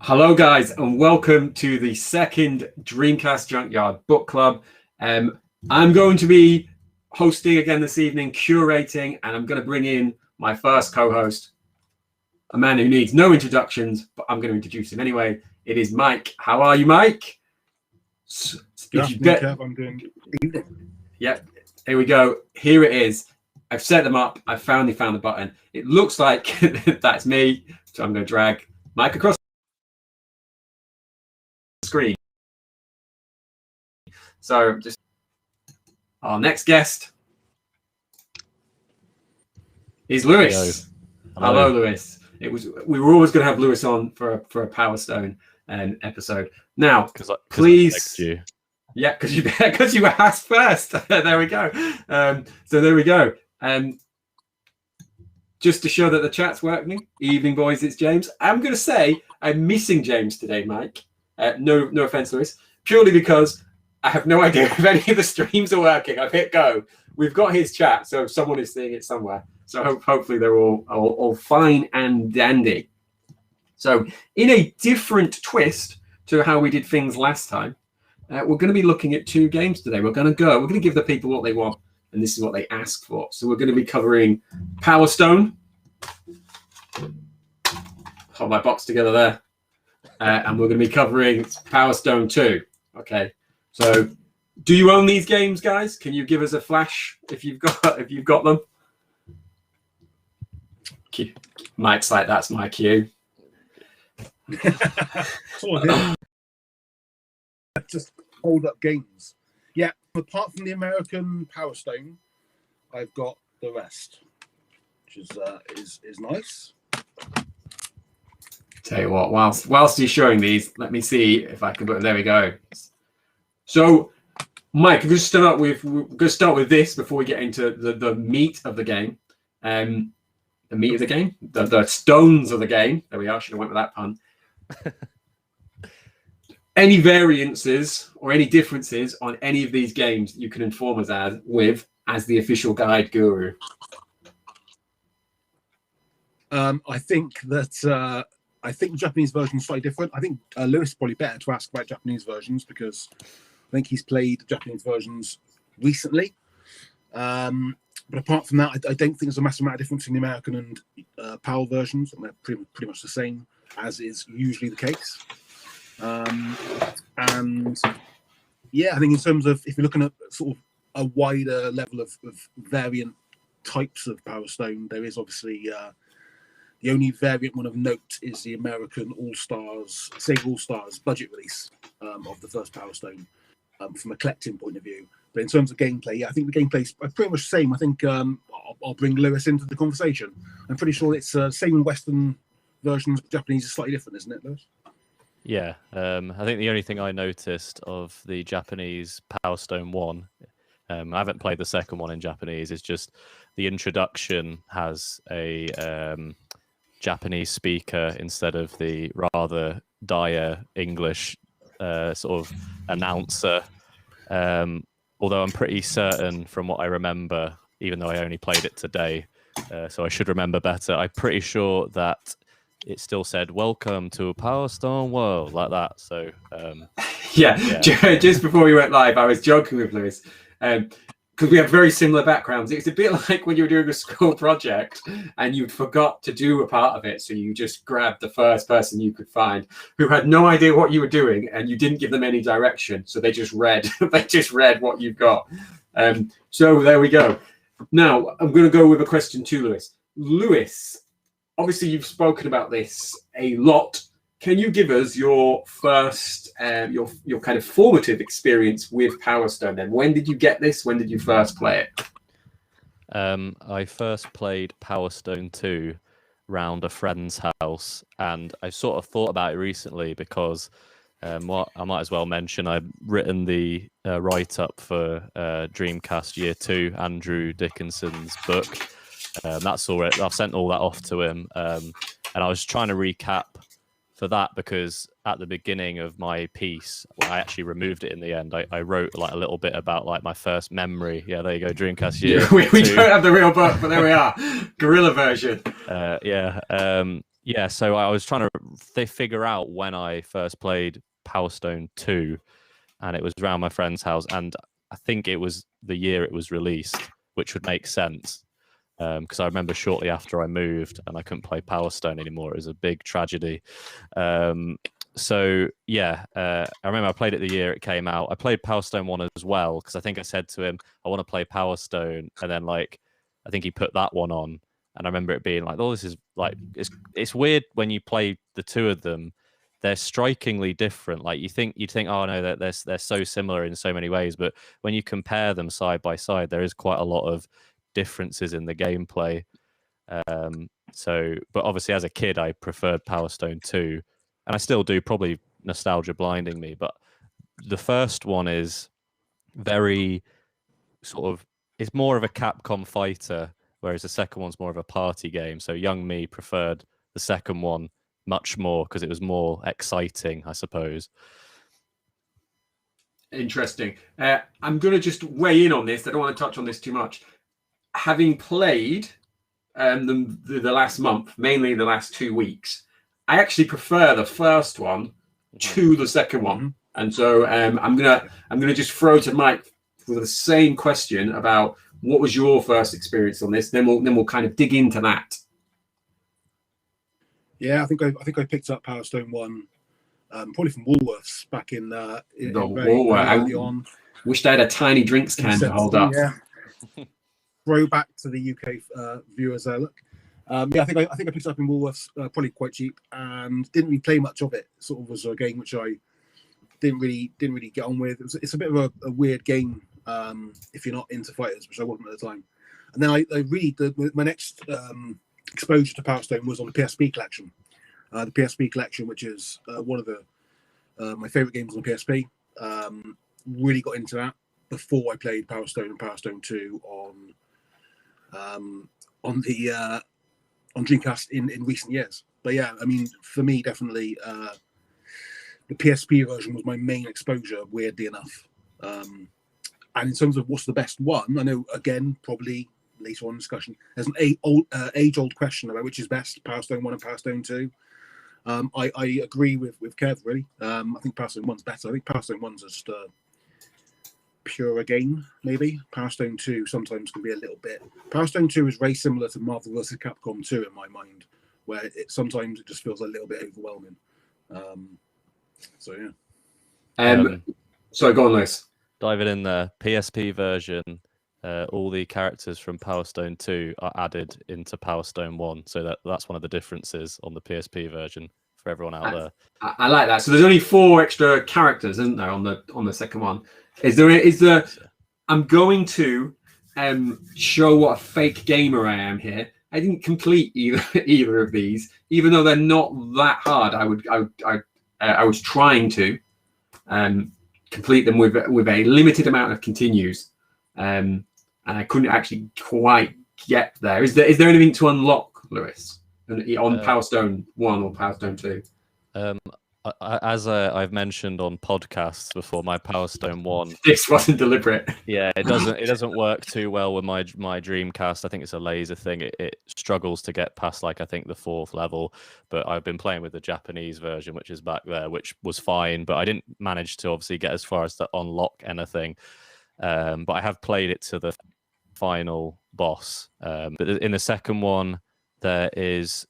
Hello, guys, and welcome to the second Dreamcast Junkyard Book Club. I'm going to be hosting again this evening, curating, and I'm going to bring in my first co-host, a man who needs no introductions, but I'm going to introduce him anyway. It is Mike. How are you, Mike? I'm doing. Yeah, here we go. Here it is. I've set them up. I finally found the button. It looks like that's me, so I'm going to drag Mike across the screen. So just our next guest is Lewis. Hello, Lewis. We were always going to have Lewis on for a Power Stone episode. Now, please. Yeah, because you asked first. There we go. So there we go. Just to show that the chat's working. Evening, boys. It's James. I'm going to say I'm missing James today, Mike. No offense, Lewis. Purely because I have no idea if any of the streams are working. I've hit go. We've got his chat, so someone is seeing it somewhere. So hopefully they're all fine and dandy. So in a different twist to how we did things last time, we're going to be looking at two games today. We're going to give the people what they want, and this is what they ask for. So we're going to be covering Power Stone. Hold my box together there. And we're going to be covering Power Stone 2. Okay. So do you own these games, guys? Can you give us a flash if you've got them? Mike's like, that's my cue. Just hold up games. Yeah, apart from the American Power Stone, I've got the rest, which is nice. Tell you what, whilst you're showing these, let me see if I can put. There we go. So, Mike, we're going to start with this before we get into the meat of the game. The meat of the game, the stones of the game. There we are. Should have went with that pun. Any variances or any differences on any of these games you can inform us as the official guide guru? I think the Japanese version is slightly different. I think Lewis is probably better to ask about Japanese versions because I think he's played Japanese versions recently. But apart from that, I don't think there's a massive amount of difference in the American and Power versions. And they're pretty much the same, as is usually the case. And yeah, I think in terms of if you're looking at sort of a wider level of variant types of Power Stone, there is obviously the only variant one of note is the American All-Stars, Sega All-Stars budget release of the first Power Stone from a collecting point of view. But in terms of gameplay, yeah, I think the gameplay is pretty much the same. I think I'll bring Lewis into the conversation. I'm pretty sure it's the same in Western versions, but Japanese is slightly different, isn't it, Lewis? Yeah, I think the only thing I noticed of the Japanese Power Stone 1, I haven't played the second one in Japanese, is just the introduction has a Japanese speaker instead of the rather dire English sort of announcer. Although I'm pretty certain from what I remember, even though I only played it today, so I should remember better, I'm pretty sure that it still said, "Welcome to Power Stone World," like that. So, yeah. Just before we went live, I was joking with Lewis because we have very similar backgrounds. It's a bit like when you were doing a school project and you forgot to do a part of it, so you just grabbed the first person you could find who had no idea what you were doing, and you didn't give them any direction, so they just read. They just read what you've got. So there we go. Now I'm going to go with a question to Lewis. Lewis, obviously, you've spoken about this a lot. Can you give us your first, your kind of formative experience with Power Stone? Then, when did you get this? When did you first play it? I first played Power Stone 2 round a friend's house, and I sort of thought about it recently because what I might as well mention, I've written the write-up for Dreamcast Year 2, Andrew Dickinson's book. That's all right. I've sent all that off to him, and I was trying to recap for that, because at the beginning of my piece, well, I actually removed it in the end. I wrote like a little bit about like my first memory. Yeah, there you go, Dreamcast year. we don't have the real book, but there we are, guerrilla version. So I was trying to figure out when I first played Power Stone 2, and it was around my friend's house, and I think it was the year it was released, which would make sense. Because I remember shortly after I moved and I couldn't play Power Stone anymore. It was a big tragedy. I remember I played it the year it came out. I played Power Stone 1 as well, because I think I said to him, I want to play Power Stone. And then I think he put that one on. And I remember it being like, oh, this is like, it's weird when you play the two of them. They're strikingly different. Like you'd think, oh no, they're so similar in so many ways. But when you compare them side by side, there is quite a lot of differences in the gameplay. But obviously as a kid I preferred Power Stone 2, and I still do, probably nostalgia blinding me, but the first one is very it's more of a Capcom fighter, whereas the second one's more of a party game. So young me preferred the second one much more because it was more exciting, I suppose. Interesting. I'm going to just weigh in on this. I don't want to touch on this too much. Having played the last month, mainly the last 2 weeks, I actually prefer the first one to the second one, and so I'm gonna just throw to Mike with the same question about what was your first experience on this. Then we'll kind of dig into that. Yeah, I think I picked up Power Stone 1 probably from Woolworths back in early on. Wished I had a tiny drinks can to hold up. Yeah. Throwback to the UK viewers there. Look, I think I picked it up in Woolworths, probably quite cheap, and didn't really play much of it. Sort of was a game which I didn't really get on with. It's a bit of a weird game if you're not into fighters, which I wasn't at the time. And then my next exposure to Power Stone was on the PSP collection. The PSP collection, which is one of my favorite games on the PSP. Really got into that before I played Power Stone and Power Stone 2 on Dreamcast in recent years. But yeah, I mean, for me, definitely the PSP version was my main exposure, weirdly enough. And in terms of what's the best one, I know, again, probably later on in discussion, there's an age-old question about which is best, Power Stone 1 and Power Stone 2. I agree with Kev, really. I think Power Stone 1's better. I think Power Stone 1's just purer game, maybe. Power Stone 2 sometimes can be a little bit. Power Stone 2 is very similar to Marvel vs. Capcom 2 in my mind, where sometimes it just feels a little bit overwhelming. So yeah. So go on, Lewis. Diving in there, PSP version, all the characters from Power Stone 2 are added into Power Stone 1, so that's one of the differences on the PSP version for everyone out there. I like that. So there's only 4 extra characters, isn't there, on the second one? Is there? I'm going to show what a fake gamer I am here. I didn't complete either of these, even though they're not that hard. I was trying to complete them with a limited amount of continues, and I couldn't actually quite get there. Is there anything to unlock, Lewis, on Power Stone 1 or Power Stone 2? As I've mentioned on podcasts before, my Power Stone 1. This wasn't deliberate. Yeah, it doesn't work too well with my Dreamcast. I think it's a laser thing. It struggles to get past I think the 4th level. But I've been playing with the Japanese version, which is back there, which was fine. But I didn't manage to obviously get as far as to unlock anything. But I have played it to the final boss. But in the second one, there is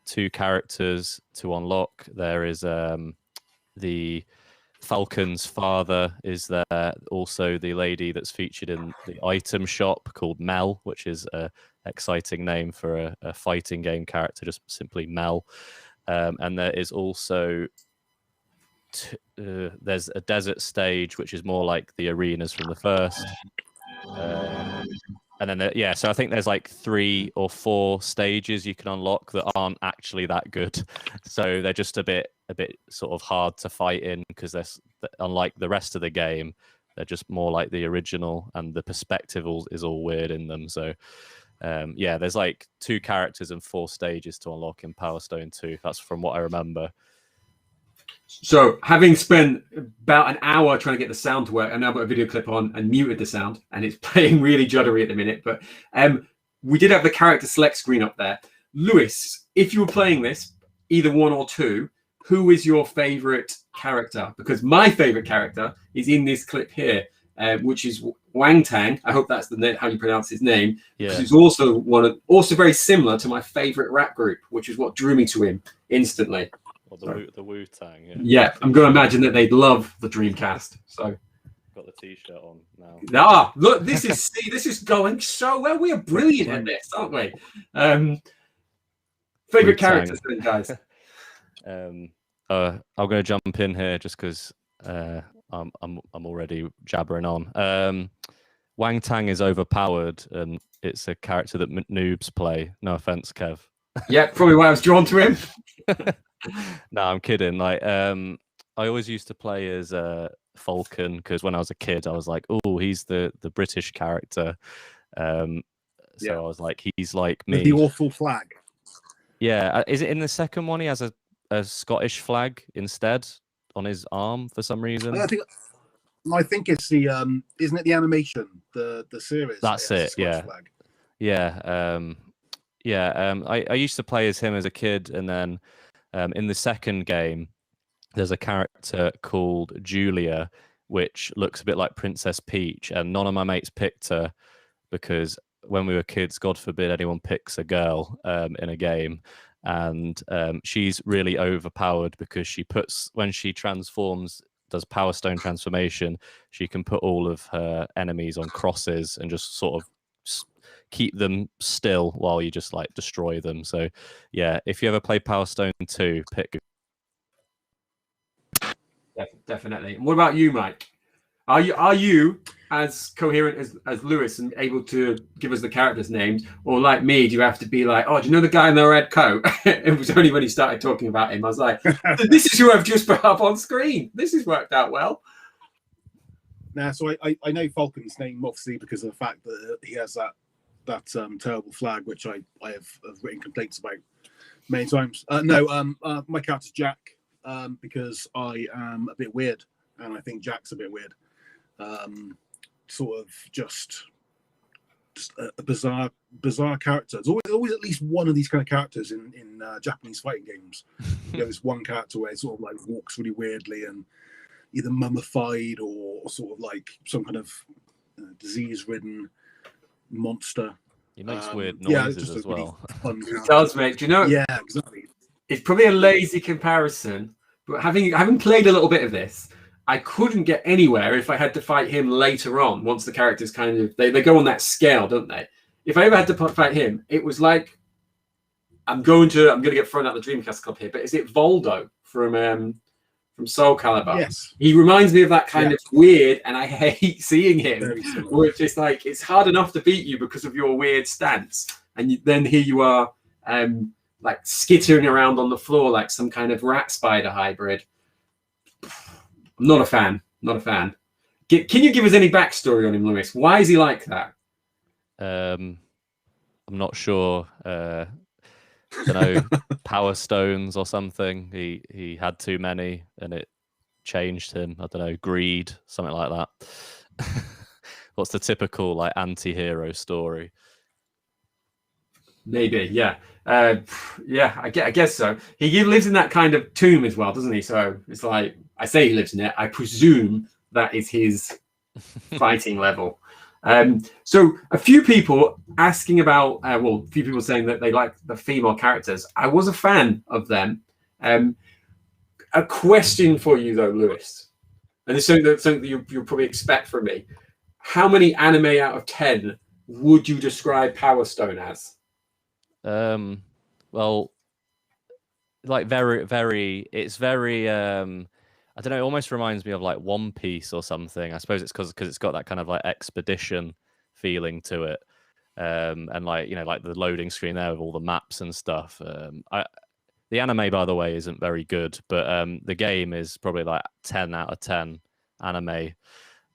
2 characters to unlock. There is the Falcon's father is there. Also, the lady that's featured in the item shop called Mel, which is a exciting name for a fighting game character, just simply Mel. And there is also there's a desert stage, which is more like the arenas from the first. And then, so I think there's 3 or 4 stages you can unlock that aren't actually that good. So they're just a bit sort of hard to fight in because unlike the rest of the game, they're just more like the original, and the perspective is all weird in them. So there's 2 characters and 4 stages to unlock in Power Stone 2. That's from what I remember. So, having spent about an hour trying to get the sound to work, and now I've got a video clip on and muted the sound, and it's playing really juddery at the minute. But we did have the character select screen up there. Lewis, if you were playing this, either 1 or 2, who is your favorite character? Because my favorite character is in this clip here, which is Wang Tang. I hope that's how you pronounce his name. Yeah. He's also also very similar to my favorite rap group, which is what drew me to him instantly. Well, the Wu-Tang. Yeah, I'm going to imagine that they'd love the Dreamcast. So, got the T-shirt on now. Ah, look, this is going so well. We are brilliant at this, aren't we? Favorite characters, then, guys. I'm going to jump in here just because I'm already jabbering on. Wang Tang is overpowered, and it's a character that noobs play. No offense, Kev. Yeah, probably why I was drawn to him. No, I'm kidding. Like, I always used to play as Falcon because when I was a kid, I was like, "Oh, he's the British character." So I was like, "He's like me." With the awful flag. Yeah, is it in the second one? He has a Scottish flag instead on his arm for some reason. I think it's the isn't it the animation, the series? That's it. Yeah. Flag. Yeah. I used to play as him as a kid, and then in the second game, there's a character called Julia, which looks a bit like Princess Peach, and none of my mates picked her because when we were kids, God forbid anyone picks a girl in a game, and she's really overpowered because when she transforms, does Power Stone transformation, she can put all of her enemies on crosses and just sort of keep them still while you just like destroy them. So yeah, if you ever play Power Stone 2, pick. Definitely. And what about you, Mike? Are you as coherent as Lewis and able to give us the characters' names, or like me, do you have to be like, oh, do you know the guy in the red coat? It was only when he started talking about him I was like, this is who I've just put up on screen. This has worked out well. Now, so I know Falcon's name obviously because of the fact that he has that terrible flag, which I have written complaints about many times. My character's Jack, because I am a bit weird, and I think Jack's a bit weird. Sort of just a bizarre character. There's always at least one of these kind of characters in Japanese fighting games. You know, this one character where he sort of like walks really weirdly and either mummified or sort of like some kind of disease-ridden monster. He makes weird noises as well. Really it does, mate. Do you know? Yeah, exactly. It's probably a lazy comparison, but having played a little bit of this, I couldn't get anywhere if I had to fight him later on. Once the characters kind of they go on that scale, don't they? If I ever had to fight him, it was like I'm going to get thrown out the Dreamcast Club here, but is it Voldo from Soul Calibur? Yes. He reminds me of that kind of weird, and I hate seeing him. Where it's just like it's hard enough to beat you because of your weird stance, and then here you are, like skittering around on the floor like some kind of rat spider hybrid. I'm not a fan. Not a fan. Can you give us any backstory on him, Lewis? Why is he like that? I'm not sure. I don't know, Power Stones or something. He had too many, and it changed him. I don't know, greed, something like that. What's the typical like anti-hero story? Maybe, yeah. I guess so. He lives in that kind of tomb as well, doesn't he? So it's like, I say he lives in it. I presume that is his fighting level. So a few people asking about, a few people saying that they like the female characters. I was a fan of them. A question for you though, Lewis, and it's something that you'll probably expect from me. How many anime out of 10 would you describe Power Stone as? Well, like very, it's very, I don't know, it almost reminds me of like One Piece or something. I suppose it's because it's got that kind of like expedition feeling to it. And like, you know, like the loading screen there with all the maps and stuff. The anime, by the way, isn't very good, but the game is probably like 10 out of 10 anime.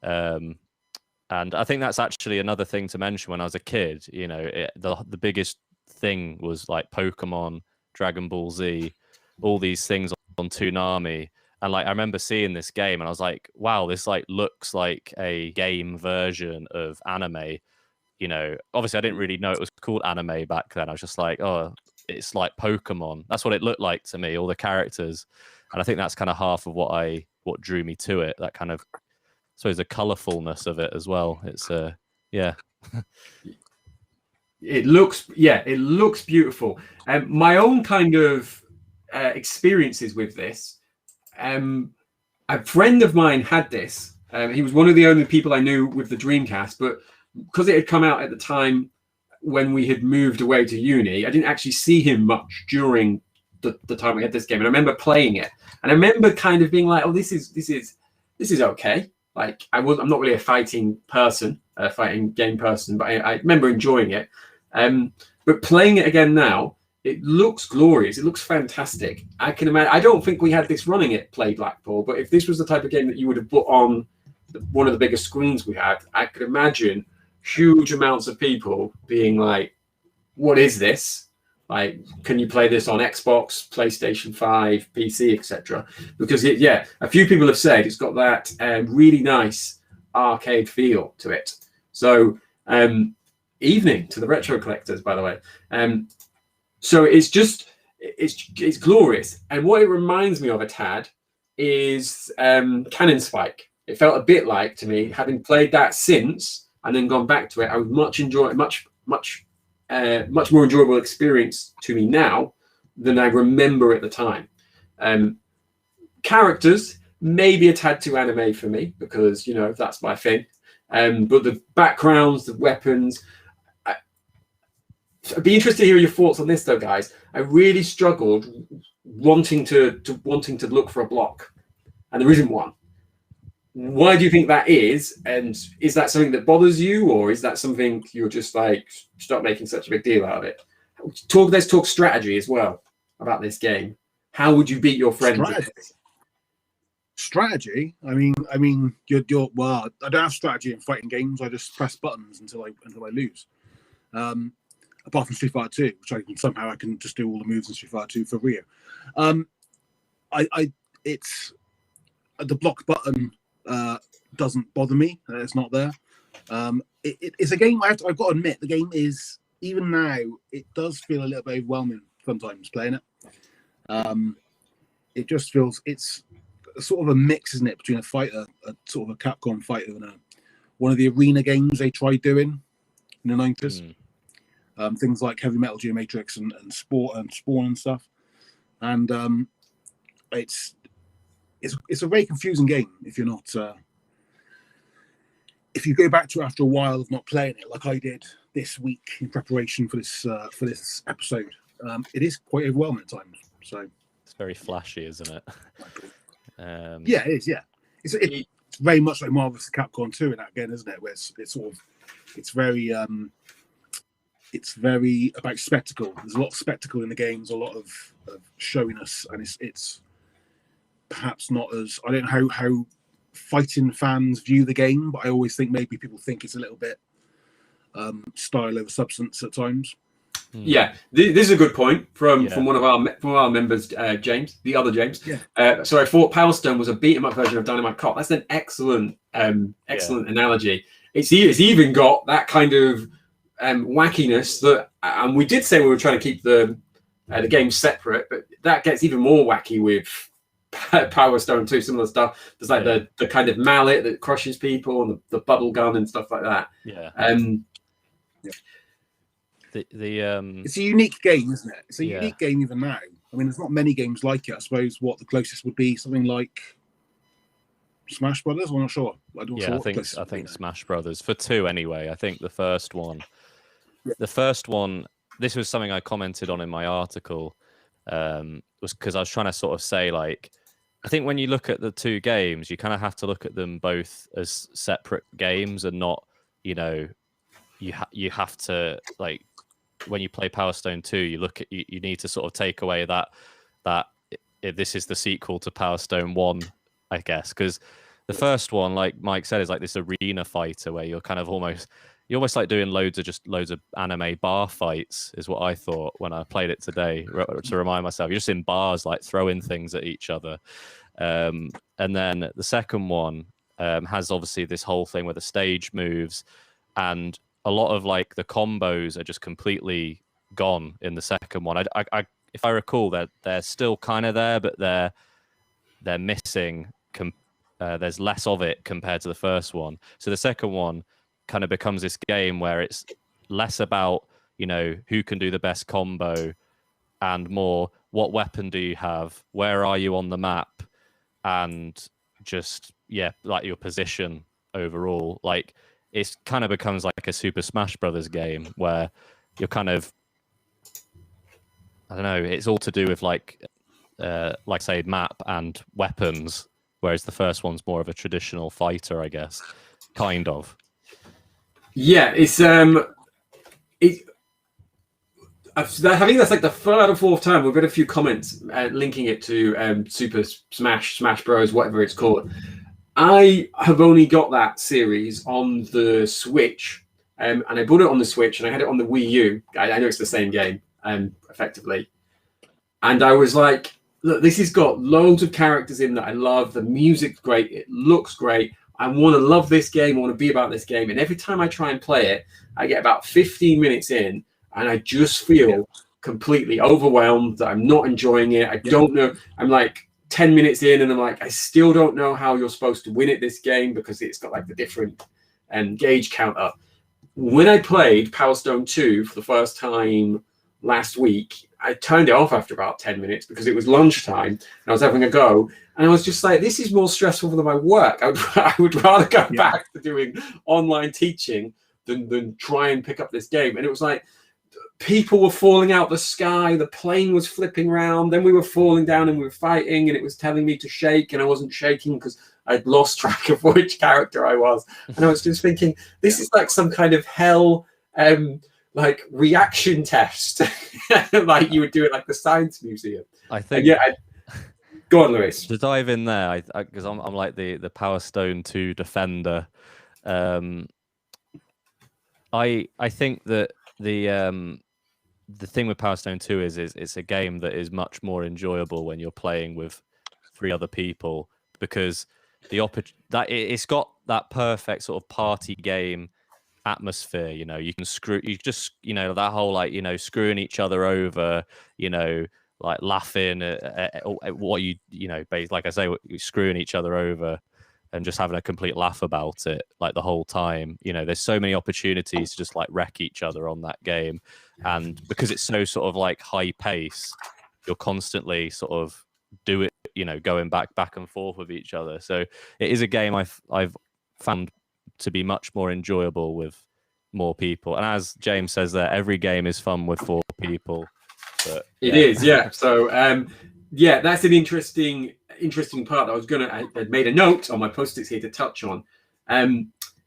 And I think that's actually another thing to mention. When I was a kid, you know, the biggest thing was like Pokemon, Dragon Ball Z, all these things on Toonami. And like I remember seeing this game and I was like, wow, this like looks like a game version of anime. You know, obviously I didn't really know it was called anime back then. I was just like, oh, it's like Pokemon. That's what it looked like to me, all the characters. And I think that's kind of half of what drew me to it. That kind of, I suppose, the colorfulness of it as well. It's yeah. It looks beautiful. My own kind of experiences with this. A friend of mine had this. He was one of the only people I knew with the Dreamcast, but because it had come out at the time when we had moved away to uni, I didn't actually see him much during the time we had this game. And I remember playing it, and I remember kind of being like, "Oh, this is okay." Like I'm not really a fighting game person, but I remember enjoying it. But playing it again now, it looks glorious. It looks fantastic. I can imagine. I don't think we had this running at Play Blackpool, but if this was the type of game that you would have put on one of the biggest screens we had, I could imagine huge amounts of people being like, "What is this? Like, can you play this on Xbox, PlayStation 5, PC, etc.?" Because a few people have said it's got that really nice arcade feel to it. So, evening to the retro collectors, by the way. So it's glorious. And what it reminds me of a tad is Cannon Spike. It felt a bit like, to me, having played that since and then gone back to it, I would much more enjoyable experience to me now than I remember at the time. Characters, maybe a tad too anime for me because, you know, that's my thing. But the backgrounds, the weapons, I'd be interested to hear your thoughts on this, though, guys. I really struggled wanting to look for a block, and there isn't one. Why do you think that is? And is that something that bothers you, or is that something you're just like, stop making such a big deal out of it? Let's talk strategy as well about this game. How would you beat your friends? Strategy. I mean, you're well. I don't have strategy in fighting games. I just press buttons until I lose. Apart from Street Fighter 2, which I can just do all the moves in Street Fighter 2 for Rio. It's the block button doesn't bother me. It's not there. It's a game I've got to admit, the game is, even now, it does feel a little bit overwhelming sometimes playing it. It just feels, it's sort of a mix, isn't it, between a fighter, a sort of a Capcom fighter, and one of the arena games they tried doing in the 90s. Things like Heavy Metal Geomatrix and Spawn and stuff. And it's a very confusing game if you're not if you go back to it after a while of not playing it, like I did this week in preparation for this episode. It is quite overwhelming at times. So it's very flashy, isn't it? Yeah, it is. Yeah, it's very much like Marvel's Capcom 2 in that again, isn't it? Where it's very about spectacle. There's a lot of spectacle in the games, a lot of showiness, and it's perhaps not as, I don't know how fighting fans view the game, but I always think maybe people think it's a little bit style over substance at times. Yeah, this is a good point from one of our members, James, the other James. Yeah. So I thought Power Stone was a beat 'em up version of Dynamite Cop. That's an excellent analogy. It's even got that kind of wackiness that, and we did say we were trying to keep the games separate, but that gets even more wacky with Power Stone too. Some of the stuff, there's like the kind of mallet that crushes people and the bubble gun and stuff like that. It's a unique game, isn't it? It's a unique game even now. I mean, there's not many games like it. I suppose what the closest would be something like Smash Brothers. I'm not sure. I think Smash Brothers for 2 anyway. I think the first one. This was something I commented on in my article. Was because I was trying to sort of say, like, I think when you look at the 2 games, you kind of have to look at them both as separate games and not, you know, you have to, like, when you play Power Stone 2, you look at you need to sort of take away that this is the sequel to Power Stone 1, I guess, because the first one, like Mike said, is like this arena fighter where you're kind of almost like doing loads of anime bar fights, is what I thought when I played it today, to remind myself. You're just in bars, like throwing things at each other. And then the second one has obviously this whole thing where the stage moves, and a lot of like the combos are just completely gone in the second one. If I recall, they're still kind of there, but they're missing. There's less of it compared to the first one. So the second one kind of becomes this game where it's less about, you know, who can do the best combo, and more what weapon do you have, where are you on the map, and just like your position overall. Like it kind of becomes like a Super Smash Brothers game where you're kind of, I don't know, it's all to do with like say map and weapons, whereas the first one's more of a traditional fighter, I guess, kind of. Yeah, it's I think that's like the third or fourth time we've got a few comments linking it to Super Smash Bros, whatever it's called. I have only got that series on the Switch, and I bought it on the Switch, and I had it on the Wii U. I know it's the same game, effectively. And I was like, look, this has got loads of characters in that I love. The music's great. It looks great. I want to love this game. I want to be about this game. And every time I try and play it, I get about 15 minutes in, and I just feel completely overwhelmed that I'm not enjoying it. I don't know. I'm like 10 minutes in, and I'm like, I still don't know how you're supposed to win at this game because it's got like the different gauge counter. When I played Power Stone 2 for the first time last week, I turned it off after about 10 minutes because it was lunchtime and I was having a go. And I was just like, this is more stressful than my work. I would rather go back to doing online teaching than try and pick up this game. And it was like, people were falling out the sky. The plane was flipping around. Then we were falling down and we were fighting, and it was telling me to shake, and I wasn't shaking because I'd lost track of which character I was. And I was just thinking, this is like some kind of hell, like reaction test, like you would do it like the Science Museum. I think. Go on, Lewis. To dive in there, because I'm like the Power Stone 2 defender. I think that the thing with Power Stone 2 is it's a game that is much more enjoyable when you're playing with 3 other people, because it's got that perfect sort of party game atmosphere. You know, you just that whole like, you know, screwing each other over, you know, like laughing at what you know, like I say, screwing each other over and just having a complete laugh about it like the whole time. You know, there's so many opportunities to just like wreck each other on that game, and because it's so sort of like high pace, you're constantly sort of going back and forth with each other. So it is a game I've found to be much more enjoyable with more people. And as James says there, every game is fun with 4 people. But it is, yeah. So that's an interesting part that I made a note on my post-its here to touch on.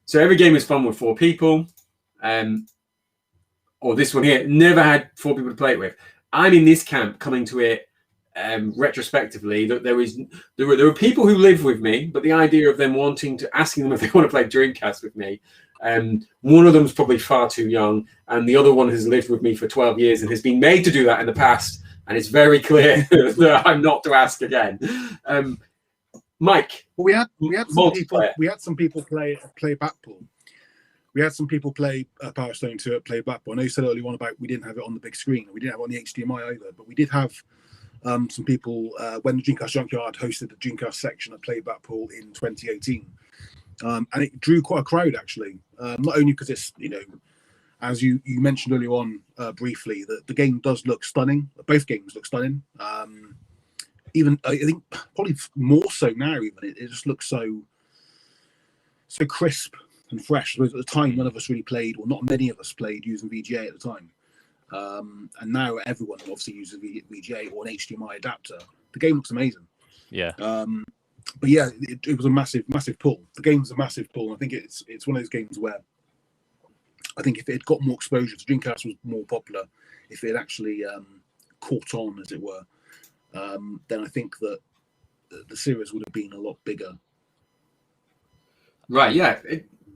So every game is fun with 4 people. Or this one here, never had 4 people to play it with. I'm in this camp coming to it retrospectively, that there were people who live with me, but the idea of them asking them if they want to play Dreamcast with me, one of them's probably far too young, and the other one has lived with me for 12 years and has been made to do that in the past, and it's very clear that I'm not to ask again. Mike, well, we had some people play Blackpool. We had some people play Power Stone 2 at Play Blackpool. I know you said earlier on about we didn't have it on the big screen. We didn't have it on the HDMI either, but we did have some people when the Dreamcast Junkyard hosted the Dreamcast section at Play Blackpool in 2018. And it drew quite a crowd, actually. Not only because it's, you know, as you mentioned earlier on briefly, that the game does look stunning. Both games look stunning. Even I think probably more so now. Even it just looks so crisp and fresh. At the time, none of us really played, or not many of us played using VGA at the time. And now everyone obviously uses VGA or an HDMI adapter. The game looks amazing. Yeah. But yeah, it was a massive pull. The game was a massive pull. I think it's one of those games where I think if it had got more exposure, if Dreamcast was more popular, if it had actually caught on, as it were, then I think that the series would have been a lot bigger. Right, yeah.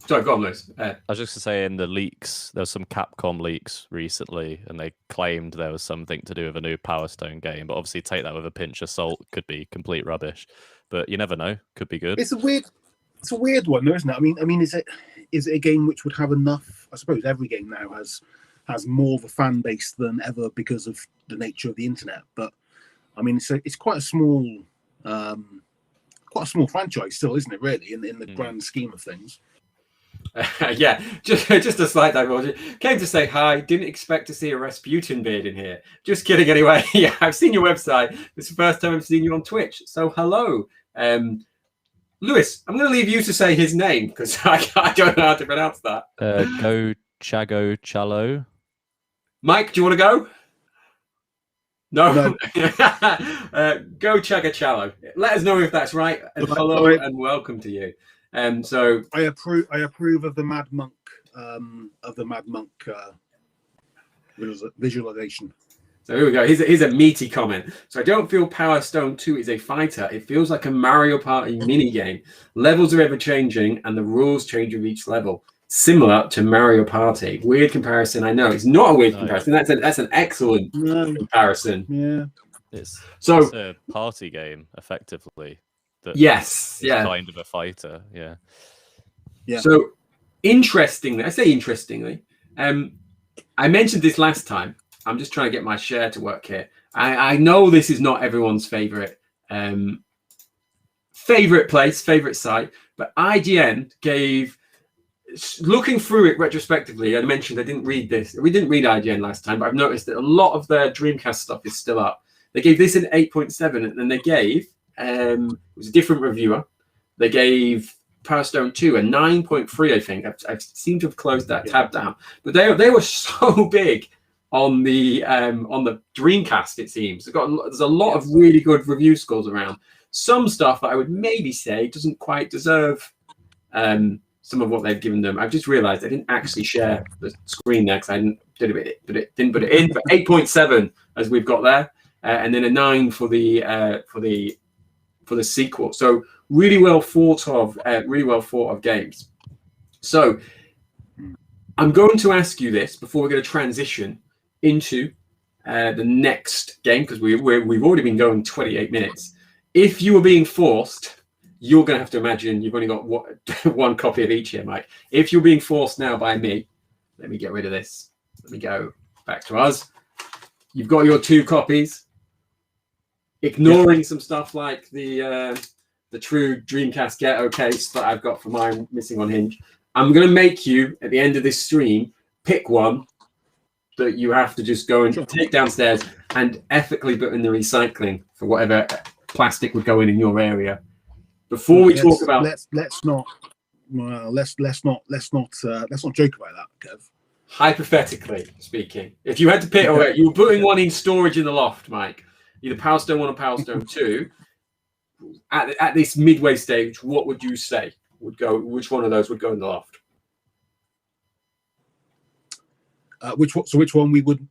Sorry, go on, Lewis. I was just going to say, in the leaks, there was some Capcom leaks recently, and they claimed there was something to do with a new Power Stone game. But obviously, take that with a pinch of salt. Could be complete rubbish. but you never know. Could be good. It's a weird one, though, isn't it? I mean, is it a game which would have enough? I suppose every game now has more of a fan base than ever because of the nature of the internet. But I mean, it's quite a small franchise still, isn't it? Really, in the grand scheme of things. Yeah, just a slight diversion. Came to say hi. Didn't expect to see a Rasputin beard in here. Just kidding. Anyway, yeah, I've seen your website. This is the first time I've seen you on Twitch. So hello, Lewis. I'm going to leave you to say his name because I don't know how to pronounce that. Go Chago Chalo. Mike, do you want to go? No. Go Chaga Chalo. Let us know if that's right. And hello and welcome to you. So I approve of the Mad Monk visualization. So here we go. Here's a meaty comment. So I don't feel Power Stone 2 is a fighter. It feels like a Mario Party mini game. Levels are ever changing and the rules change with each level. Similar to Mario Party. Weird comparison, I know. It's not a weird comparison. That's an excellent comparison. Yeah. It's a party game, effectively. Yes. It's kind of a fighter. Yeah. So interestingly, I say interestingly, I mentioned this last time. I'm just trying to get my share to work here. I know this is not everyone's favorite site, but IGN gave, looking through it retrospectively, I mentioned I didn't read this. We didn't read IGN last time, but I've noticed that a lot of their Dreamcast stuff is still up. They gave this an 8.7, and then they gave, it was a different reviewer, they gave Power Stone 2 a 9.3, I think. I seem to have closed that tab down. But they were so big on the Dreamcast, it seems. There's a lot of really good review scores around. Some stuff that I would maybe say doesn't quite deserve some of what they've given them. I've just realized I didn't actually share the screen there because I didn't put it in. But 8.7 as we've got there, and then a 9 for the sequel. So really well thought of games. So I'm going to ask you this before we're going to transition into the next game, because we've already been going 28 minutes. If you were being forced, you're going to have to imagine you've only got one copy of each here, Mike. If you're being forced now by me, let me get rid of this. Let me go back to us. You've got your 2 copies. Ignoring some stuff like the true Dreamcast Ghetto case that I've got for mine missing on Hinge. I'm going to make you, at the end of this stream, pick one that you have to just go and take downstairs and ethically put in the recycling for whatever plastic would go in your area. Before we talk about, let's not joke about that, Kev. Hypothetically speaking, if you had to pick, you were putting one in storage in the loft, Mike, either Power Stone 1 or Power Stone 2. At this midway stage, what would you say would go? Which one of those would go in the loft? Which one we wouldn't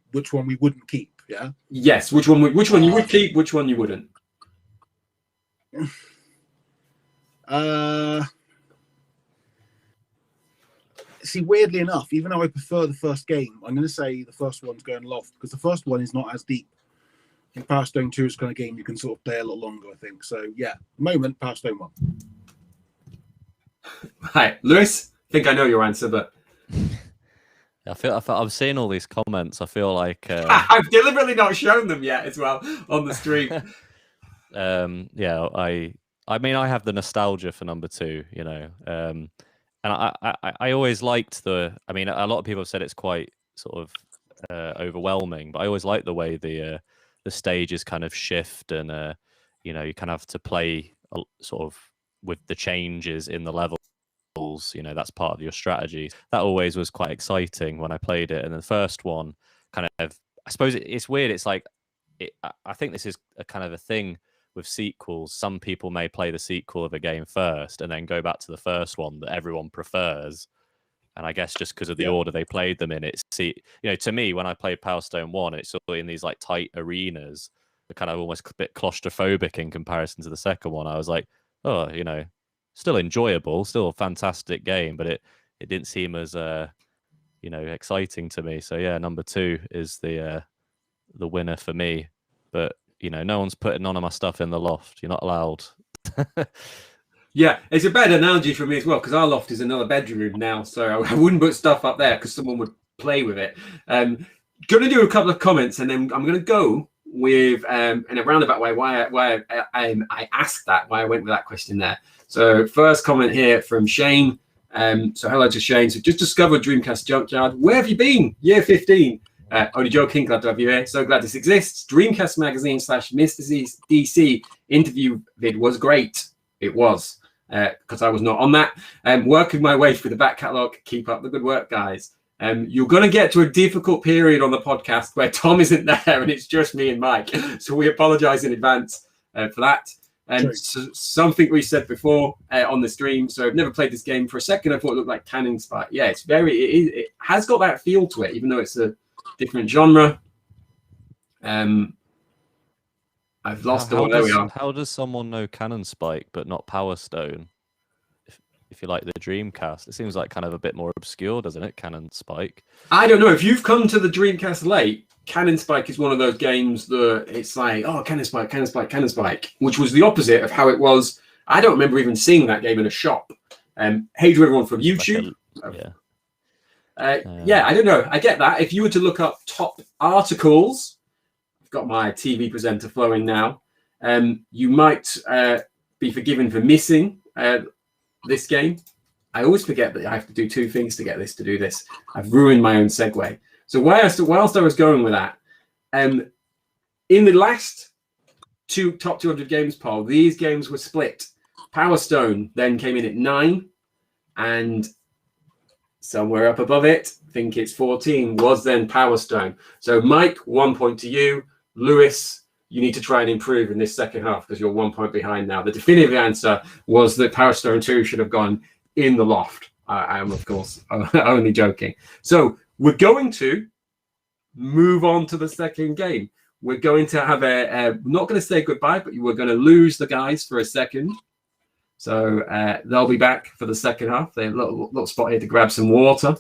keep? Yeah. Yes. Which one you would keep? Which one you wouldn't? See, weirdly enough, even though I prefer the first game, I'm going to say the first one's going loft because the first one is not as deep. I think Power Stone 2 is kind of game you can sort of play a lot longer, I think. So, yeah, moment, Power Stone 1. Hi, Lewis. I think I know your answer, but I'm seeing all these comments. I feel like I've deliberately not shown them yet as well on the stream. Yeah, I mean, I have the nostalgia for number 2, you know, and I always liked I mean, a lot of people have said it's quite sort of overwhelming, but I always like the way the stages kind of shift and you know, you kind of have to play sort of with the changes in the levels. You know, that's part of your strategy. That always was quite exciting when I played it. And the first one kind of, I suppose it's weird. It's like, I think this is a kind of a thing with sequels. Some people may play the sequel of a game first and then go back to the first one that everyone prefers. And I guess just because of the order they played them in, you know, to me, when I played Power Stone 1, it's sort of in these like tight arenas, kind of almost a bit claustrophobic in comparison to the second one. I was like, oh, you know, still enjoyable, still a fantastic game, but it didn't seem as you know, exciting to me. So yeah, number 2 is the winner for me. But you know, no one's putting none of my stuff in the loft. You're not allowed Yeah, it's a better analogy for me as well, because our loft is another bedroom now, so I wouldn't put stuff up there because someone would play with it. Going to do a couple of comments, and then I'm going to go with in a roundabout way why I asked that, why I went with that question there. So first comment here from Shane. So hello to Shane. So just discovered Dreamcast Junkyard. Where have you been? Year 15. Only joking, glad to have you here. So glad this exists. Dreamcast Magazine / Mr. DC interview vid was great. It was. Because I was not on that. Working my way through the back catalogue. Keep up the good work, guys. You're going to get to a difficult period on the podcast where Tom isn't there and it's just me and Mike. So we apologise in advance for that. So something we said before on the stream. So I've never played this game. For a second, I thought it looked like Cannon Spike. Yeah, it has got that feel to it, even though it's a different genre. I've lost the one. There we are. How does someone know Cannon Spike but not Power Stone? If you like the Dreamcast, it seems like kind of a bit more obscure, doesn't it? Cannon Spike. I don't know. If you've come to the Dreamcast late, Cannon Spike is one of those games that it's like, oh, Cannon Spike, Cannon Spike, Cannon Spike, which was the opposite of how it was. I don't remember even seeing that game in a shop. Hey to everyone from YouTube. Yeah, I don't know. I get that. If you were to look up top articles, I've got my TV presenter flowing now. You might be forgiven for missing this game. I always forget that I have to do two things to get this to do this. I've ruined my own segue. So whilst I was going with that, in the last top 200 games poll, these games were split. Power Stone then came in at 9, and somewhere up above it, I think it's 14, was then Power Stone. So Mike, 1 point to you. Lewis, you need to try and improve in this second half because you're 1 point behind now. The definitive answer was that Power Stone 2 should have gone in the loft. I am, of course, only joking. So we're going to move on to the second game. We're going to have not going to say goodbye, but we're going to lose the guys for a second. So they'll be back for the second half. They have a little spot here to grab some water.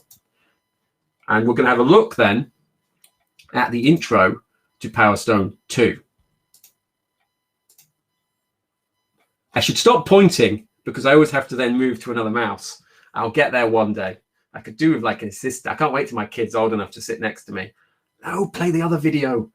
And we're going to have a look then at the intro to Power Stone 2. I should stop pointing because I always have to then move to another mouse. I'll get there one day. I could do with like an assistant. I can't wait till my kid's old enough to sit next to me. No, play the other video.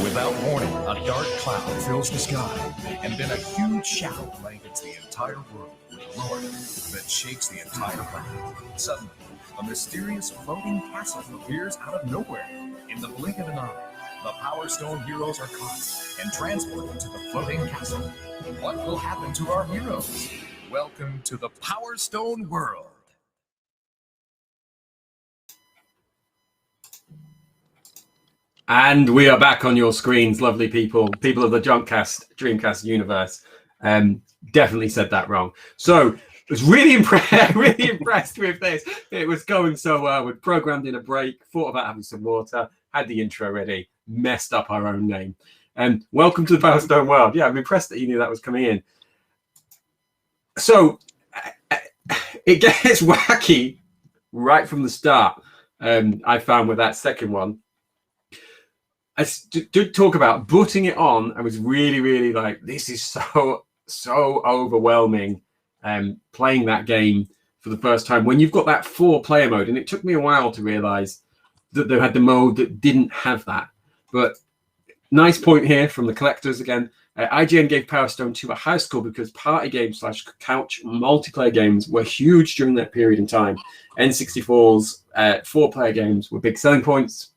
Without warning, a dark cloud fills the sky, and then a huge shadow blankets the entire world with a roar that shakes the entire planet. Suddenly, a mysterious floating castle appears out of nowhere. In the blink of an eye, the Power Stone heroes are caught and transported to the floating castle. What will happen to our heroes? Welcome to the Power Stone world. And we are back on your screens, lovely people of the Dreamcast universe. Definitely said that wrong. So I was really impressed with this. It was going so well. We programmed in a break, thought about having some water, had the intro ready, messed up our own name. And welcome to the Power Stone world. Yeah, I'm impressed that you knew that was coming in. So it gets wacky right from the start. I found with that second one. I did talk about putting it on. I was really like, this is so overwhelming. Playing that game for the first time when you've got that 4-player mode, and it took me a while to realize that they had the mode that didn't have that. But nice point here from the collectors again. IGN gave Power Stone 2 a high score because party games / couch multiplayer games were huge during that period in time. N64's 4-player games were big selling points.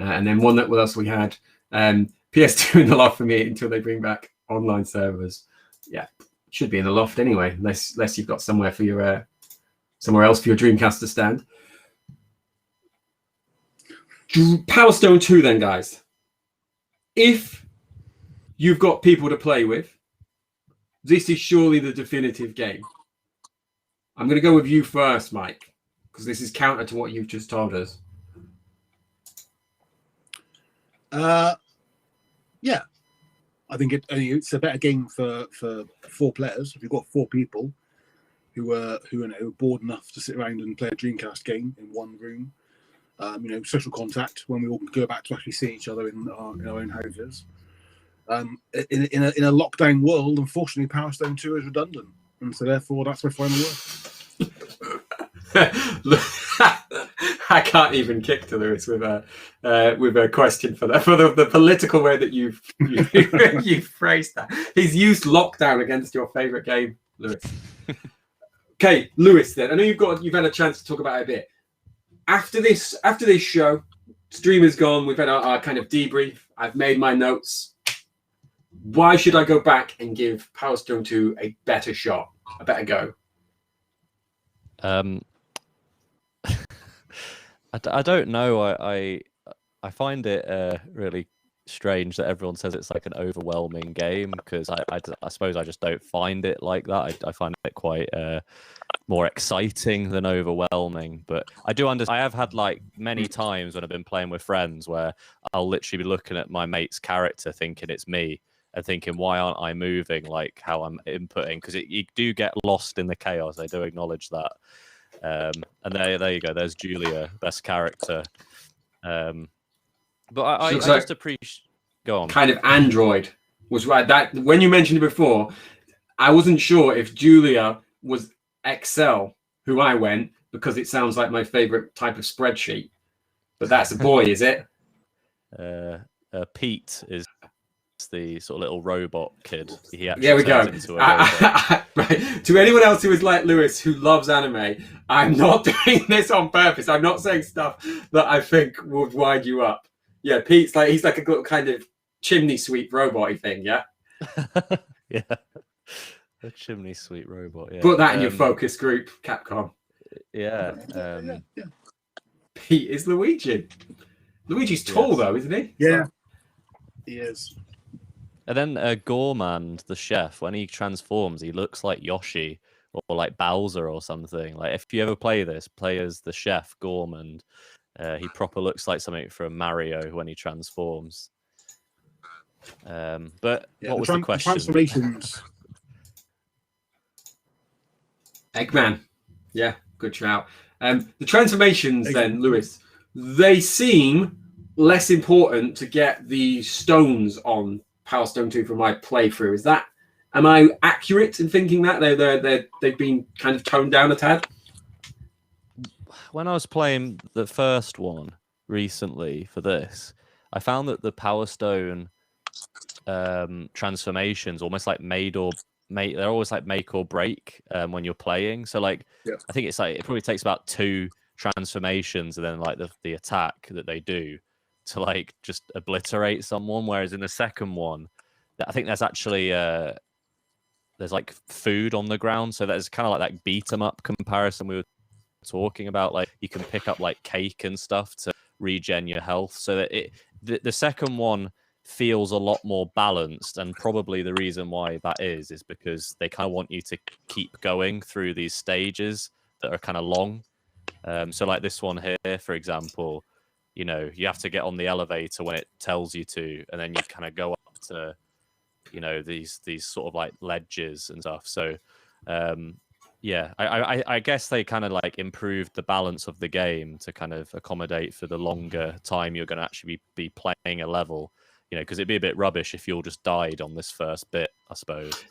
And then what else we had? PS2 in the loft for me until they bring back online servers. Yeah, should be in the loft anyway, unless you've got somewhere for your somewhere else for your Dreamcast to stand. Power Stone 2 then, guys. If you've got people to play with, this is surely the definitive game. I'm going to go with you first, Mike, because this is counter to what you've just told us. Yeah, I think it's a better game for 4 players. If you've got 4 people who are bored enough to sit around and play a Dreamcast game in one room, social contact when we all go back to actually see each other in our own houses. In a lockdown world, unfortunately, Power Stone 2 is redundant, and so therefore that's my final word. I can't even kick to Lewis with a question for that, for the political way that you've phrased that. He's used lockdown against your favorite game, Lewis. Okay, Lewis. Then I know you've had a chance to talk about it a bit. After this show, stream is gone. We've had our kind of debrief. I've made my notes. Why should I go back and give Power Stone 2 a better shot, a better go? I don't know. I find it really strange that everyone says it's like an overwhelming game, because I suppose I just don't find it like that. I find it quite more exciting than overwhelming. But I do understand. I have had like many times when I've been playing with friends where I'll literally be looking at my mate's character thinking it's me and thinking, why aren't I moving like how I'm inputting? Because you do get lost in the chaos. I do acknowledge that. And there you go. There's Julia, best character. But I just appreciate. Go on. Kind of Android was right. That when you mentioned it before, I wasn't sure if Julia was Excel, who I went, because it sounds like my favorite type of spreadsheet. But that's a boy, is it? Pete is the sort of little robot kid. He actually there we go. into a robot. Right. To anyone else who is like Lewis, who loves anime, I'm not doing this on purpose. I'm not saying stuff that I think would wind you up. Yeah, Pete's like, he's like a little kind of chimney sweep robot-y thing, yeah? Yeah. A chimney sweep robot, yeah. Put that in your focus group, Capcom. Yeah. Pete is Luigi. Luigi's tall, though, isn't he? Yeah, he is. And then Gormand, the chef, when he transforms, he looks like Yoshi or like Bowser or something. Like, if you ever play this, play as the chef, Gormand. He proper looks like something from Mario when he transforms. But yeah, what was the question? Transformations. Eggman. Yeah, good shout. The transformations then, Lewis, they seem less important to get the stones on Power Stone 2 from my playthrough. Am I accurate in thinking that they've been kind of toned down a tad? When I was playing the first one recently for this, I found that the Power Stone transformations almost like they're always like make or break when you're playing. So like, yeah. I think it's like it probably takes about 2 transformations and then like the attack that they do to like just obliterate someone. Whereas in the second one, I think there's actually there's like food on the ground, so there's kind of like that beat 'em up comparison we were talking about. Like you can pick up like cake and stuff to regen your health, so that the second one feels a lot more balanced. And probably the reason why that is because they kind of want you to keep going through these stages that are kind of long. So like this one here, for example, you know, you have to get on the elevator when it tells you to, and then you kind of go up to, you know, these sort of like ledges and stuff. So yeah, I guess they kind of like improved the balance of the game to kind of accommodate for the longer time you're going to actually be playing a level, you know, because it'd be a bit rubbish if you all just died on this first bit, I suppose.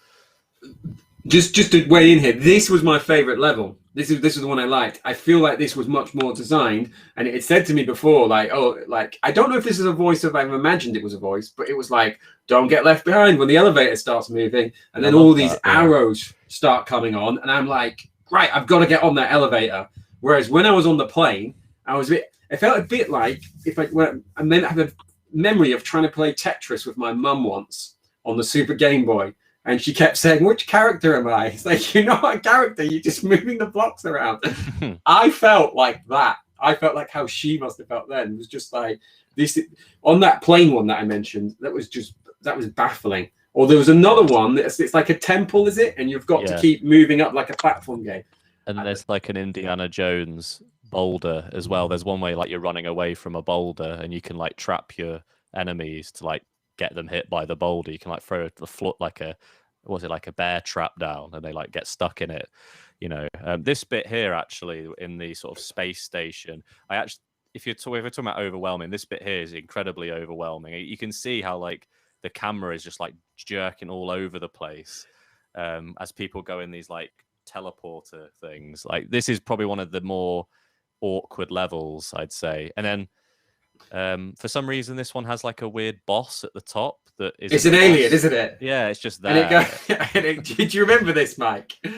Just to weigh in here, this was my favorite level. This is the one I liked. I feel like this was much more designed, and it said to me before, like, oh, like, I don't know if this is a voice of I've imagined it was a voice, but it was like, don't get left behind when the elevator starts moving, and then all these arrows start coming on, and I'm like, right, I've got to get on that elevator. Whereas when I was on the plane, it felt a bit like and then I have a memory of trying to play Tetris with my mum once on the Super Game Boy. And she kept saying, which character am I? It's like, you're not a character, you're just moving the blocks around. I felt like that. I felt like how she must have felt then. It was just like this on that plane one that I mentioned, that was baffling. Or there was another one it's like a temple, is it? And you've got to keep moving up like a platform game. And there's like an Indiana Jones boulder as well. There's one way like you're running away from a boulder and you can like trap your enemies to like get them hit by the boulder. You can like throw the floor like a bear trap down and they like get stuck in it. You know, this bit here actually in the sort of space station, if you're talking about overwhelming, this bit here is incredibly overwhelming. You can see how like the camera is just like jerking all over the place as people go in these like teleporter things. Like this is probably one of the more awkward levels, I'd say. And then for some reason this one has like a weird boss at the top that is it's an alien, isn't it? Yeah, it's just there. Did you remember this, Mike? Do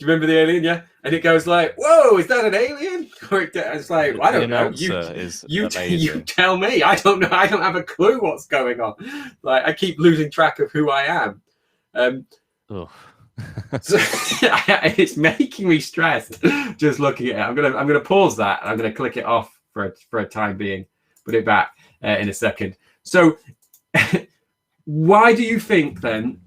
you remember the alien? Yeah, and it goes like, "Whoa, is that an alien?" Or it's like, I don't know. You tell me. I don't know. I don't have a clue what's going on. Like I keep losing track of who I am. So, it's making me stressed just looking at it. I'm gonna pause that. And I'm gonna click it off for a time being. Put it back in a second. So, why do you think then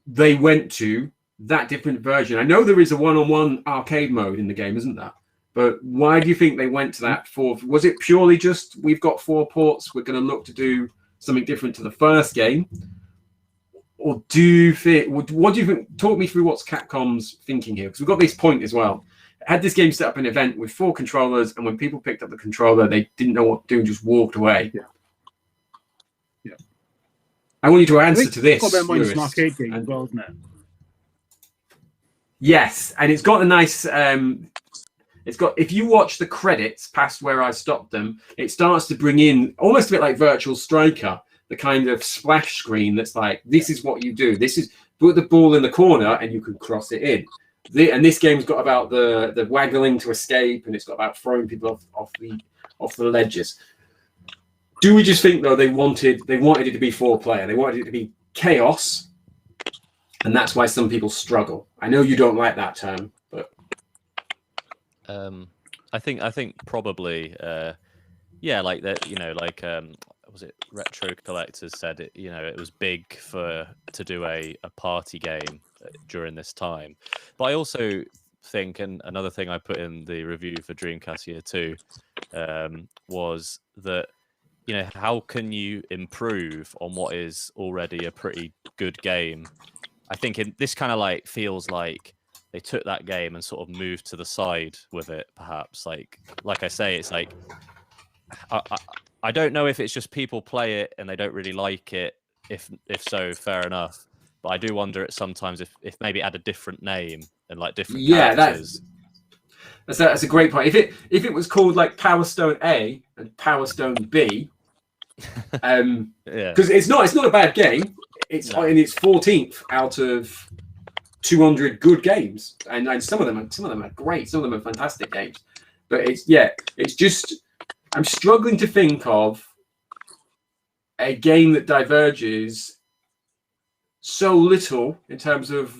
they went to that different version? I know there is a one-on-one arcade mode in the game, isn't there? But why do you think they went to that? Was it purely just we've got 4 ports, we're going to look to do something different to the first game? Or what do you think? Talk me through what's Capcom's thinking here, because we've got this point as well. I had this game set up an event with 4 controllers, and when people picked up the controller, they didn't know what to do and just walked away. Yeah. I want you to answer to this. It's an arcade game as well, isn't it? Yes, and it's got a nice. If you watch the credits past where I stopped them, it starts to bring in almost a bit like Virtual Striker, the kind of splash screen that's like, this is what you do. This is put the ball in the corner and you can cross it in. And this game's got about the waggling to escape, and it's got about throwing people off the ledges. Do we just think though they wanted it to be 4-player? They wanted it to be chaos. And that's why some people struggle. I know you don't like that term, but I think probably like that. You know, like was it Retro Collectors said it? You know, it was big to do a party game during this time. But I also think, and another thing I put in the review for Dreamcast Year 2 was that, you know, how can you improve on what is already a pretty good game? I think this kind of like feels like they took that game and sort of moved to the side with it, perhaps. Like I say, it's like I don't know if it's just people play it and they don't really like it. If so, fair enough. But I do wonder sometimes if maybe it had a different name and like different characters. That's a great point. If it was called like Power Stone A and Power Stone B, because it's not a bad game. It's in its 14th out of 200 good games, and some of them are great. Some of them are fantastic games. But it's just I'm struggling to think of a game that diverges so little in terms of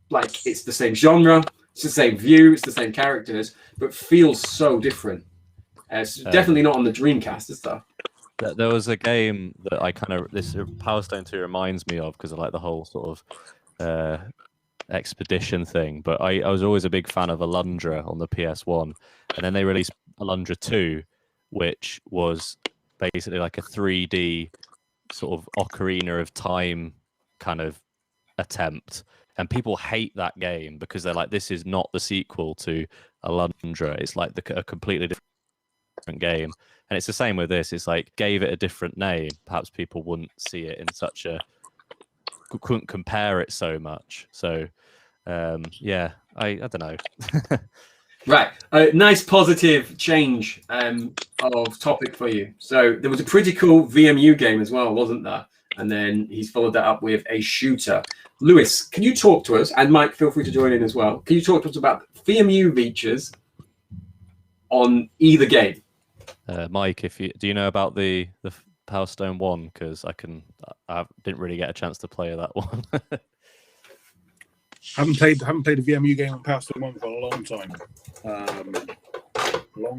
like it's the same genre, it's the same view, it's the same characters, but feels so different. It's definitely not on the Dreamcast, is there? There was a game that this Power Stone 2 reminds me of because of like the whole sort of expedition thing. But I was always a big fan of Alundra on the PS1, and then they released Alundra 2, which was basically like a 3D sort of Ocarina of Time kind of attempt. And people hate that game because they're like, this is not the sequel to Alundra. It's like a completely different game. And it's the same with this. It's like, gave it a different name, perhaps people wouldn't see it in couldn't compare it so much. So, I don't know. Right. Nice positive change of topic for you. So there was a pretty cool VMU game as well, wasn't there? And then he's followed that up with a shooter. Lewis, can you talk to us? And Mike, feel free to join in as well. Can you talk to us about VMU features on either game? Mike, do you know about the Power Stone 1 because I didn't really get a chance to play that one. Haven't played a VMU game on Power Stone 1 for a long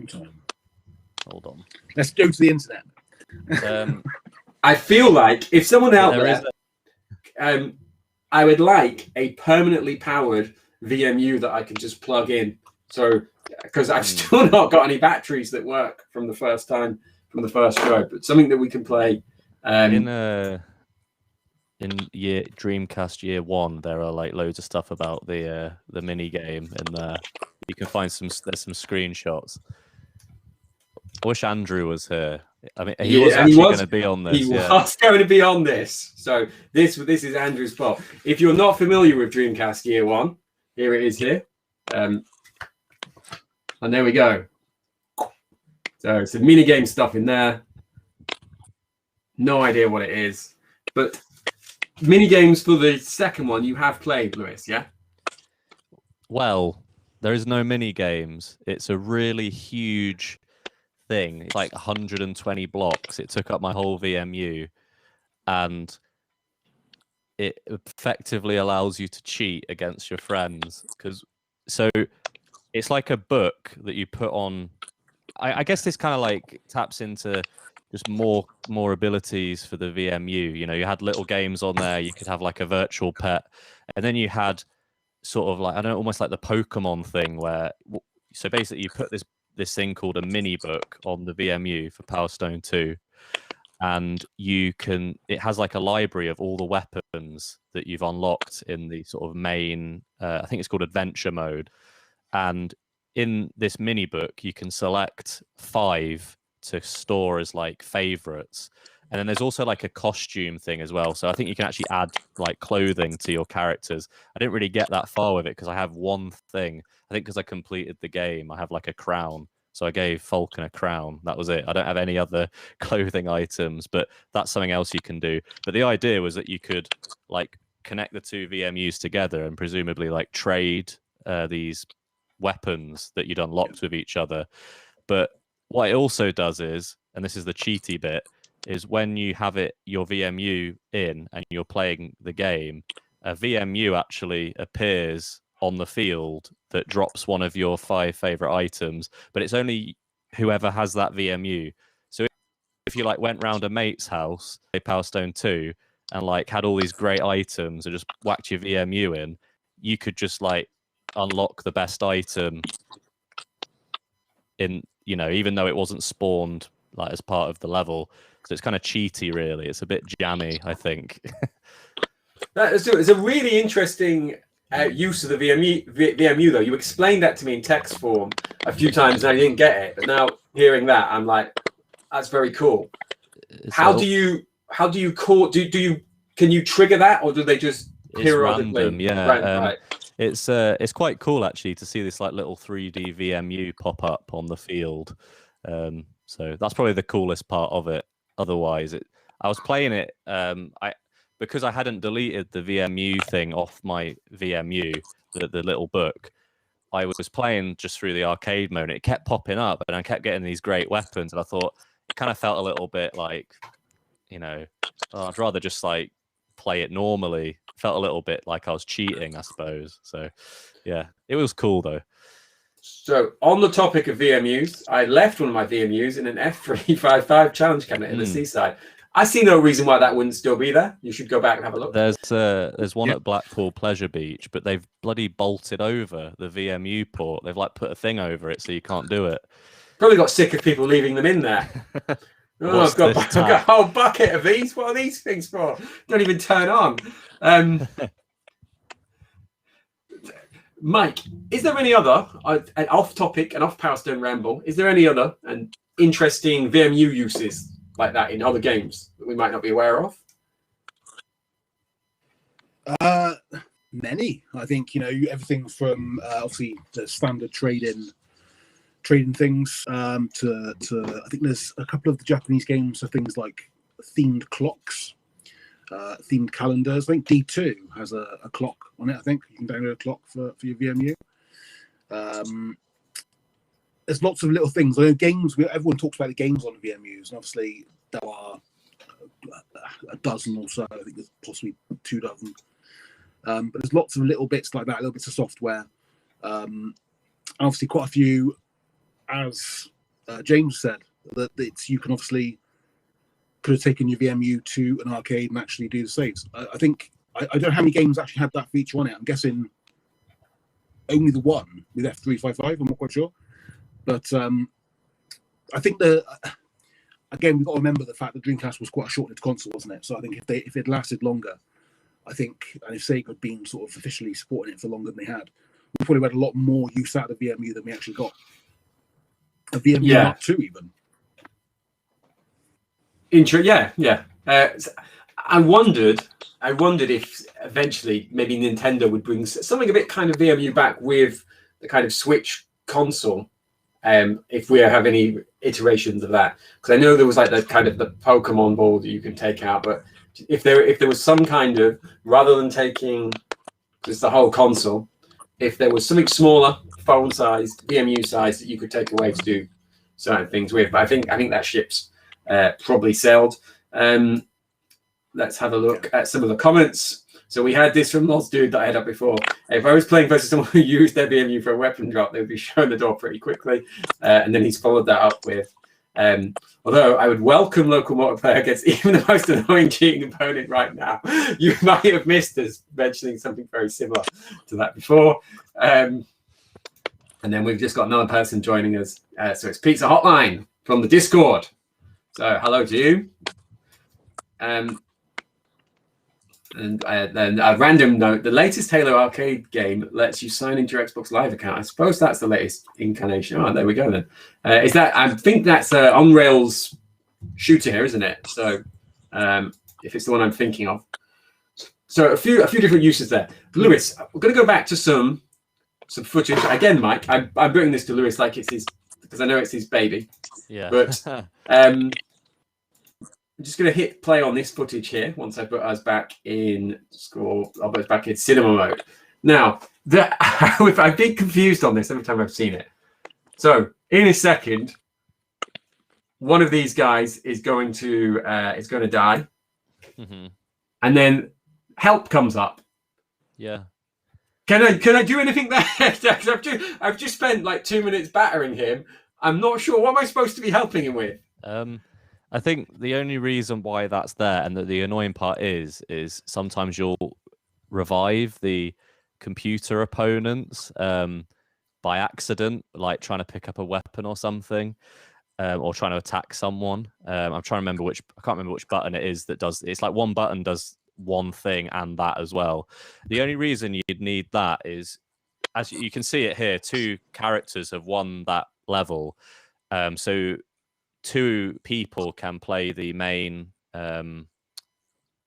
time. Hold on. Let's go to the internet. I feel like if someone out there there, I would like a permanently powered VMU that I can just plug in. So, because I've still not got any batteries that work from the first go, but something that we can play. In Dreamcast Year 1, there are like loads of stuff about the mini game, and you can find there's some screenshots. I wish Andrew was here. I mean, he was actually going to be on this. He was going to be on this. So this is Andrew's fault. If you're not familiar with Dreamcast Year 1, here it is here. And there we go. So some mini game stuff in there. No idea what it is, but mini games for the second one you have played, Lewis, yeah? Well, there is no mini games. It's a really huge thing. It's like 120 blocks. It took up my whole VMU, and it effectively allows you to cheat against your friends. So it's like a book that you put on. I guess this kind of like taps into just more abilities for the VMU. You know, you had little games on there. You could have like a virtual pet, and then you had sort of like, I don't know, almost like the Pokemon thing where, so basically you put this thing called a mini book on the VMU for Power Stone 2, and it has like a library of all the weapons that you've unlocked in the sort of main, I think it's called adventure mode. And in this mini book, you can select 5 to store as like favorites. And then there's also like a costume thing as well. So I think you can actually add like clothing to your characters. I didn't really get that far with it because I have one thing. I think because I completed the game, I have like a crown. So I gave Falcon a crown. That was it. I don't have any other clothing items, but that's something else you can do. But the idea was that you could like connect the two VMUs together and presumably like trade these weapons that you'd unlocked with each other. But what it also does is, and this is the cheaty bit, is when you have your VMU in and you're playing the game, a VMU actually appears on the field that drops one of your 5 favorite items, but it's only whoever has that VMU. So if you like went round a mate's house, a Power Stone 2, and like had all these great items and just whacked your VMU in, you could just like unlock the best item in, you know, even though it wasn't spawned like as part of the level. So it's kind of cheaty, really. It's a bit jammy, I think. It's a really interesting use of the VMU, though. You explained that to me in text form a few times, and I didn't get it. But now hearing that, I'm like, that's very cool. How do you can you trigger that, or do they just periodically? It's random, yeah. Right. It's quite cool actually to see this like little 3D VMU pop up on the field. So that's probably the coolest part of it. Otherwise, I was playing it. Because I hadn't deleted the VMU thing off my VMU, the little book. I was playing just through the arcade mode. It kept popping up, and I kept getting these great weapons. And I thought it kind of felt a little bit like, you know, I'd rather just like play it normally. It felt a little bit like I was cheating, I suppose. So, yeah, it was cool though. So on the topic of VMUs, I left one of my VMUs in an F355 challenge cabinet in the seaside. I see no reason why that wouldn't still be there. You should go back and have a look. There's one at Blackpool Pleasure Beach, but they've bloody bolted over the VMU port. They've like put a thing over it so you can't do it. Probably got sick of people leaving them in there. I've got a whole bucket of these. What are these things for? Don't even turn on. Mike, is there any other, an off-topic, an off-Power Stone ramble, is there any other interesting VMU uses like that in other games that we might not be aware of? Many. I think, you know, everything from obviously the standard trading things to I think there's a couple of the Japanese games are things like themed clocks, themed calendars. I think D2 has a clock on it. I think you can download a clock for your VMU. There's lots of little things. I know games. Everyone talks about the games on VMUs, and obviously there are a dozen or so. I think there's possibly 2 dozen. But there's lots of little bits like that, little bits of software. And obviously quite a few, as James said, that you can obviously could have taken your VMU to an arcade and actually do the saves. I think, I don't know how many games actually had that feature on it. I'm guessing only the one with F355, I'm not quite sure. But I think again, we've got to remember the fact that Dreamcast was quite a short-lived console, wasn't it? So I think if it lasted longer, I think, and if Sega had been sort of officially supporting it for longer than they had, we probably had a lot more use out of the VMU than we actually got. A VMU Mark II even. I wondered if eventually maybe Nintendo would bring something a bit kind of VMU back with the kind of Switch console. If we have any iterations of that, because I know there was like the kind of the Pokemon ball that you can take out, but if there was some kind of, rather than taking just the whole console, if there was something smaller, phone size, VMU size that you could take away to do certain things with, but I think that ship's probably sailed. Let's have a look at some of the comments. So we had this from Loz Dude that I had up before. If I was playing versus someone who used their VMU for a weapon drop, they would be showing the door pretty quickly. And then he's followed that up with, although I would welcome local multiplayer against even the most annoying cheating opponent right now. You might have missed us mentioning something very similar to that before. And then we've just got another person joining us. So it's Pizza Hotline from the Discord. So hello to you. And then a random note, the latest Halo arcade game lets you sign into your Xbox Live account. I suppose that's the latest incarnation. Oh, there we go then. Is that, I think that's on Rails shooter here, isn't it? So if it's the one I'm thinking of. So a few different uses there. Lewis, we're going to go back to some footage. Again, Mike, I'm bringing this to Lewis like it's his, because I know it's his baby. Yeah. But I'm just going to hit play on this footage here once I put us back in score. I'll put us back in cinema mode. Now, I've been confused on this every time I've seen it. So, in a second, one of these guys is going to die, and then help comes up. Yeah. Can I do anything there? I've just spent like 2 minutes battering him. I'm not sure what am I supposed to be helping him with. I think the only reason why that's there, and that the annoying part is sometimes you'll revive the computer opponents by accident, like trying to pick up a weapon or something, or trying to attack someone. I'm trying to remember I can't remember which button it is that does. It's like one button does one thing and that as well. The only reason you'd need that is, as you can see it here, 2 characters have won that level. So 2 people can play the main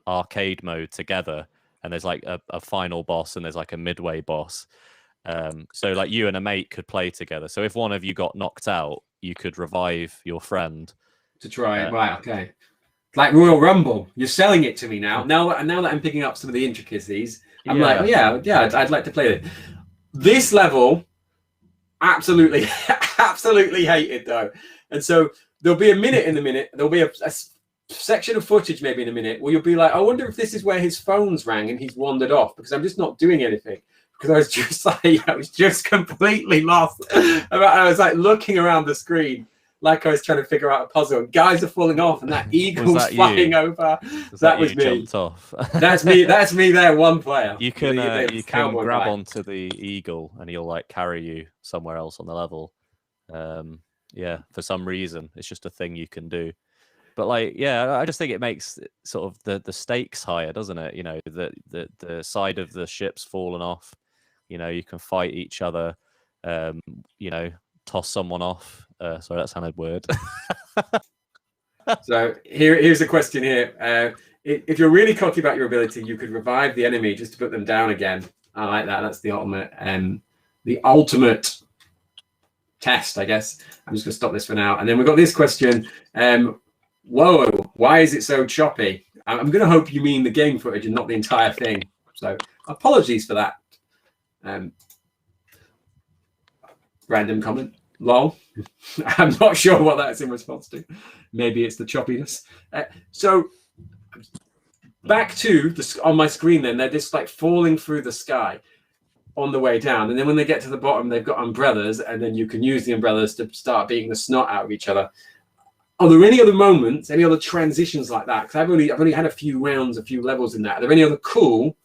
arcade mode together, and there's like a final boss and there's like a midway boss. So like you and a mate could play together. So if one of you got knocked out, you could revive your friend to try it. Right, okay. Like Royal Rumble, you're selling it to me now. Now that I'm picking up some of the intricacies, I'm like, oh, yeah, I'd like to play it. This level, absolutely hated though. And so there'll be a minute in the minute. There'll be a section of footage maybe in a minute where you'll be like, I wonder if this is where his phone's rang and he's wandered off because I'm just not doing anything. Because I was just completely lost. I was like looking around the screen like I was trying to figure out a puzzle. And guys are falling off and that eagle's flying over. That was me. Jumped off. That's me there, one player. You can grab onto the eagle and he'll like carry you somewhere else on the level. Yeah, for some reason. It's just a thing you can do. But like, yeah, I just think it makes sort of the stakes higher, doesn't it? You know, the side of the ship's fallen off. You know, you can fight each other. You know, toss someone off. Sorry, that sounded weird. So here's a question here. If you're really cocky about your ability, you could revive the enemy just to put them down again. I like that. That's the ultimate test, I guess. I'm just going to stop this for now. And then we've got this question. Whoa, why is it so choppy? I'm going to hope you mean the game footage and not the entire thing. So apologies for that. Random comment. Lol. I'm not sure what that's in response to. Maybe it's the choppiness. So back to on my screen. Then they're just like falling through the sky on the way down, and then when they get to the bottom, they've got umbrellas, and then you can use the umbrellas to start beating the snot out of each other. Are there any other moments, any other transitions like that? Because I've only had a few rounds, a few levels in that. Are there any other cool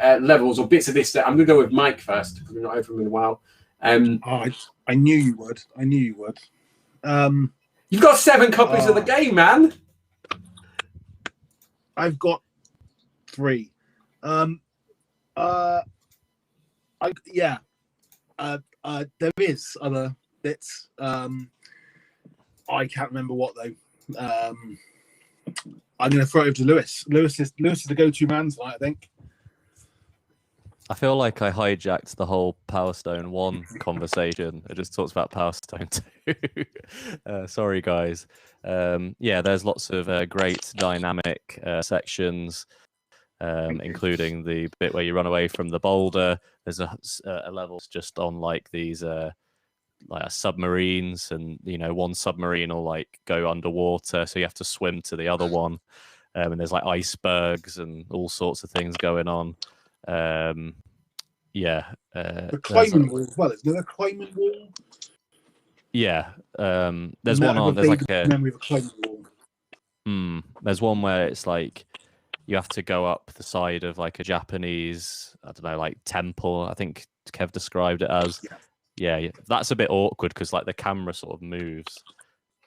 levels or bits of this? That I'm going to go with Mike first because we've not over him in a while. I knew you would. I knew you would. You've got 7 copies of the game, man. I've got 3. There is other bits. I can't remember what though. I'm going to throw it over to Lewis. Lewis is the go-to man tonight, I think. I feel like I hijacked the whole Power Stone 1 conversation. It just talks about Power Stone 2. Sorry, guys. There's lots of great dynamic sections, including the bit where you run away from the boulder. There's a level just on like these like submarines, and one submarine will like go underwater, so you have to swim to the other one. And there's like icebergs and all sorts of things going on. The climbing wall as well. Isn't there a climbing wall? Yeah. There's one on. There's like a memory of a climbing wall. There's one where it's like you have to go up the side of like a Japanese, I don't know, like temple. I think Kev described it as. Yeah. That's a bit awkward because like the camera sort of moves.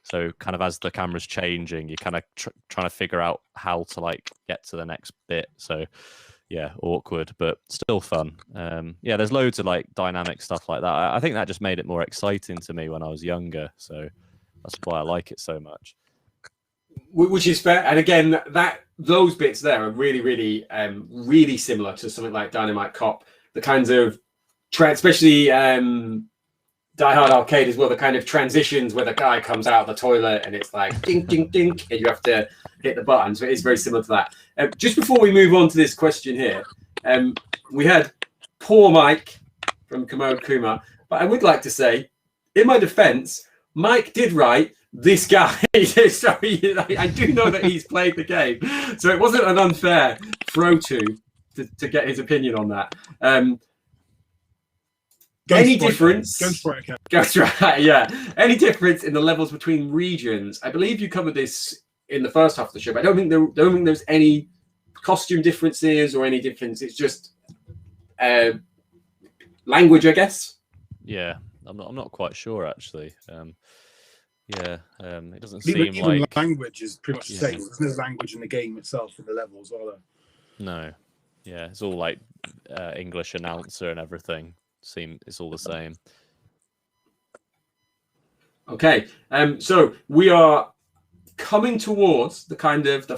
So kind of as the camera's changing, you're kind of trying to figure out how to like get to the next bit. So yeah, awkward, but still fun. There's loads of like dynamic stuff like that. I think that just made it more exciting to me when I was younger. So that's why I like it so much. Which is fair. And again, those bits there are really, really, really similar to something like Dynamite Cop. The kinds of, especially Die Hard Arcade as well, the kind of transitions where the guy comes out of the toilet and it's like ding, ding, ding, and you have to hit the button. So it is very similar to that. Just before we move on to this question here, we had poor Mike from Commode Kuma, but I would like to say, in my defense, Mike did write this guy. So I do know that he's played the game. So it wasn't an unfair throw to get his opinion on that. Any difference? Ghostwriter, yeah. Any difference in the levels between regions? I believe you covered this in the first half of the show, but I don't think there's any costume differences or any difference. It's just language, I guess. Yeah, I'm not quite sure actually. It doesn't seem like language is pretty much the same. There's no language in the game itself in the levels, are there? No. Yeah, it's all like English announcer and everything. It's all the same. Okay, so we are coming towards the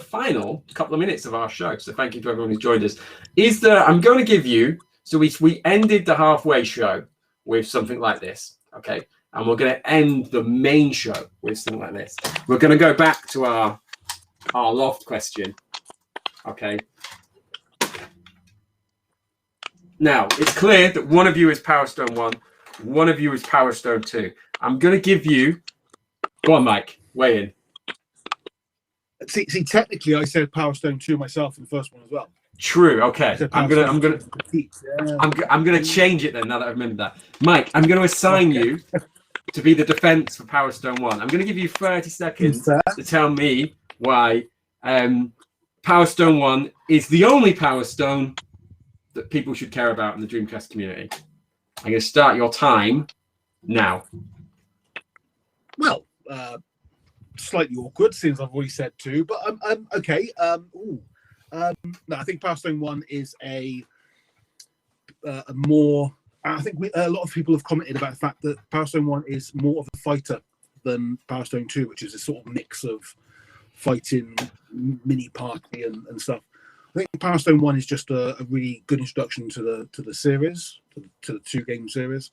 final couple of minutes of our show. So thank you to everyone who's joined us. I'm going to give you, so we ended the halfway show with something like this, okay? And we're going to end the main show with something like this. We're going to go back to our loft question, okay? Now, it's clear that one of you is Power Stone 1, one of you is Power Stone 2. I'm going to give you... Go on, Mike. Weigh in. See, technically, I said Power Stone 2 myself in the first one as well. True. Okay. I'm gonna change it then. Now that I remember that, Mike, I'm going to assign you to be the defense for Power Stone 1. I'm going to give you 30 seconds to tell me why Power Stone 1 is the only Power Stone that people should care about in the Dreamcast community. I'm going to start your time now. Well, slightly awkward since I've already said 2, but okay. No, I think Power Stone 1 is a more. I think a lot of people have commented about the fact that Power Stone 1 is more of a fighter than Power Stone 2, which is a sort of mix of fighting, mini party, and stuff. I think Power Stone 1 is just a really good introduction to the series, to the 2-game series,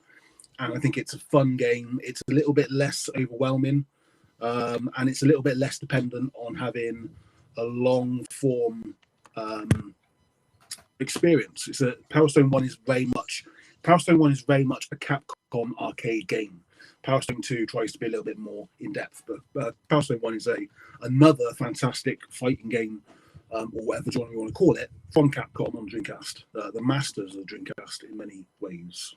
and I think it's a fun game. It's a little bit less overwhelming, and it's a little bit less dependent on having a long form experience. Power Stone 1 is very much a Capcom arcade game. Power Stone 2 tries to be a little bit more in depth, but Power Stone 1 is another fantastic fighting game or whatever genre you want to call it, from Capcom on Dreamcast. The masters of Dreamcast in many ways.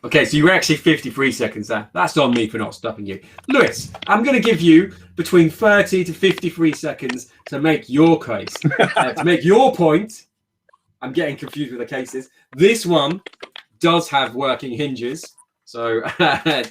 Okay, so you were actually 53 seconds there. That's on me for not stopping you. Lewis, I'm going to give you between 30 to 53 seconds to make your case. To make your point, I'm getting confused with the cases. This one does have working hinges. So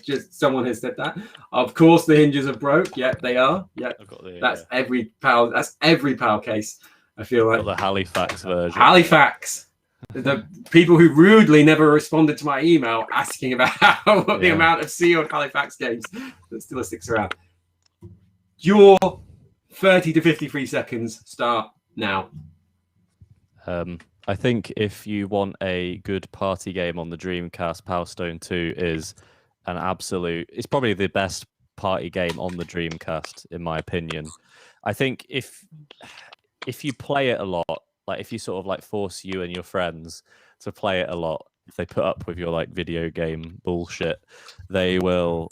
just someone has said that. Of course, the hinges are broke. Yeah, they are. Yeah, that's every PAL. That's every PAL case. I feel like got the Halifax version. Halifax. The people who rudely never responded to my email asking about the amount of sealed Halifax games that still sticks around. Your 30 to 53 seconds start now. I think if you want a good party game on the Dreamcast, Power Stone 2 is an absolute... It's probably the best party game on the Dreamcast, in my opinion. I think if you play it a lot, like if you sort of like force you and your friends to play it a lot, if they put up with your like video game bullshit, they will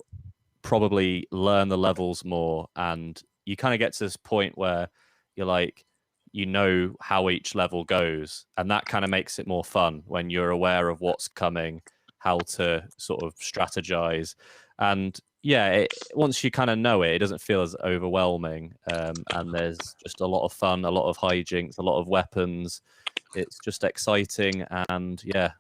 probably learn the levels more, and you kind of get to this point where you're like, you know how each level goes, and that kind of makes it more fun when you're aware of what's coming, how to sort of strategize. And yeah, once you kind of know it, it doesn't feel as overwhelming, and there's just a lot of fun, a lot of hijinks, a lot of weapons. It's just exciting, and yeah,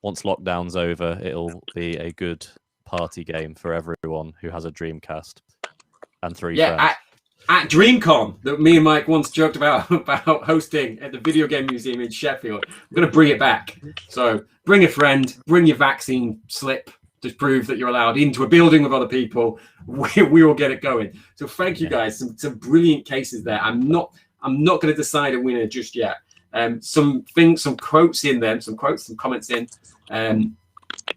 once lockdown's over, it'll be a good party game for everyone who has a Dreamcast and three friends. At DreamCon, that me and Mike once joked about hosting at the Video Game Museum in Sheffield. I'm going to bring it back. So bring a friend, bring your vaccine slip to prove that you're allowed into a building with other people. We will get it going. So thank you guys. Some brilliant cases there. I'm not going to decide a winner just yet. Some quotes in them, some comments in.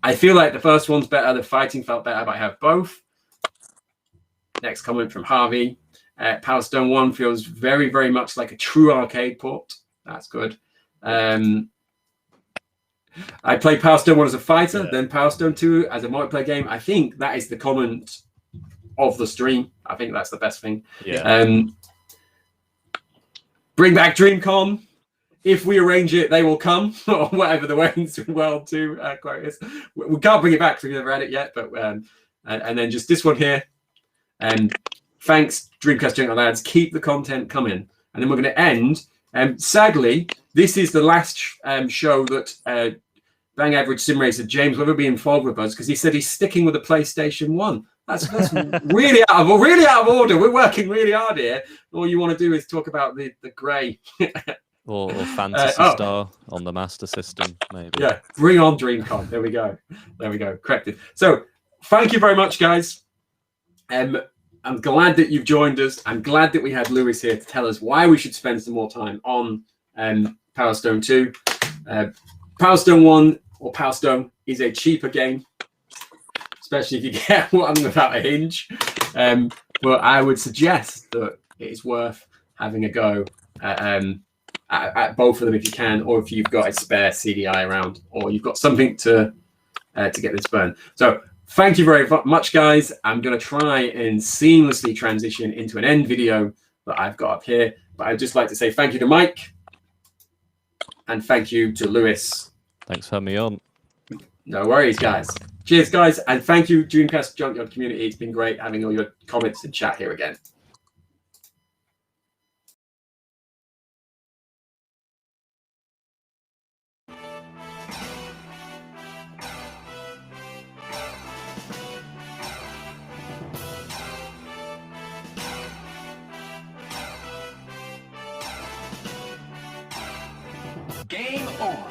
I feel like the first one's better. The fighting felt better, but I have both. Next comment from Harvey. Power Stone 1 feels very, very much like a true arcade port. That's good. I played Power Stone 1 as a fighter, then Power Stone 2 as a multiplayer game. I think that is the comment of the stream. I think that's the best thing. Yeah. Bring back DreamCon. If we arrange it, they will come, or whatever the Wayne's World 2 quote is. We can't bring it back because we've never had it yet, but and then just this one here. Thanks, Dreamcast Junkyard lads. Keep the content coming. And then we're going to end. Sadly, this is the last show that Bang Average Sim Racer James will ever be involved with us, because he said he's sticking with the PlayStation 1. That's really out of order. We're working really hard here. All you want to do is talk about the grey. or Fantasy Star on the Master System, maybe. Yeah, bring on DreamCon. There we go. Corrected. So, thank you very much, guys. I'm glad that you've joined us. I'm glad that we had Lewis here to tell us why we should spend some more time on Power Stone 2. Power Stone 1 or Power Stone is a cheaper game, especially if you get one without a hinge. But I would suggest that it is worth having a go at both of them if you can, or if you've got a spare CDI around, or you've got something to get this burn. So thank you very much, guys. I'm going to try and seamlessly transition into an end video that I've got up here. But I'd just like to say thank you to Mike. And thank you to Lewis. Thanks for having me on. No worries, guys. Cheers, guys. And thank you, Dreamcast Junkyard community. It's been great having all your comments and chat here again. Game over.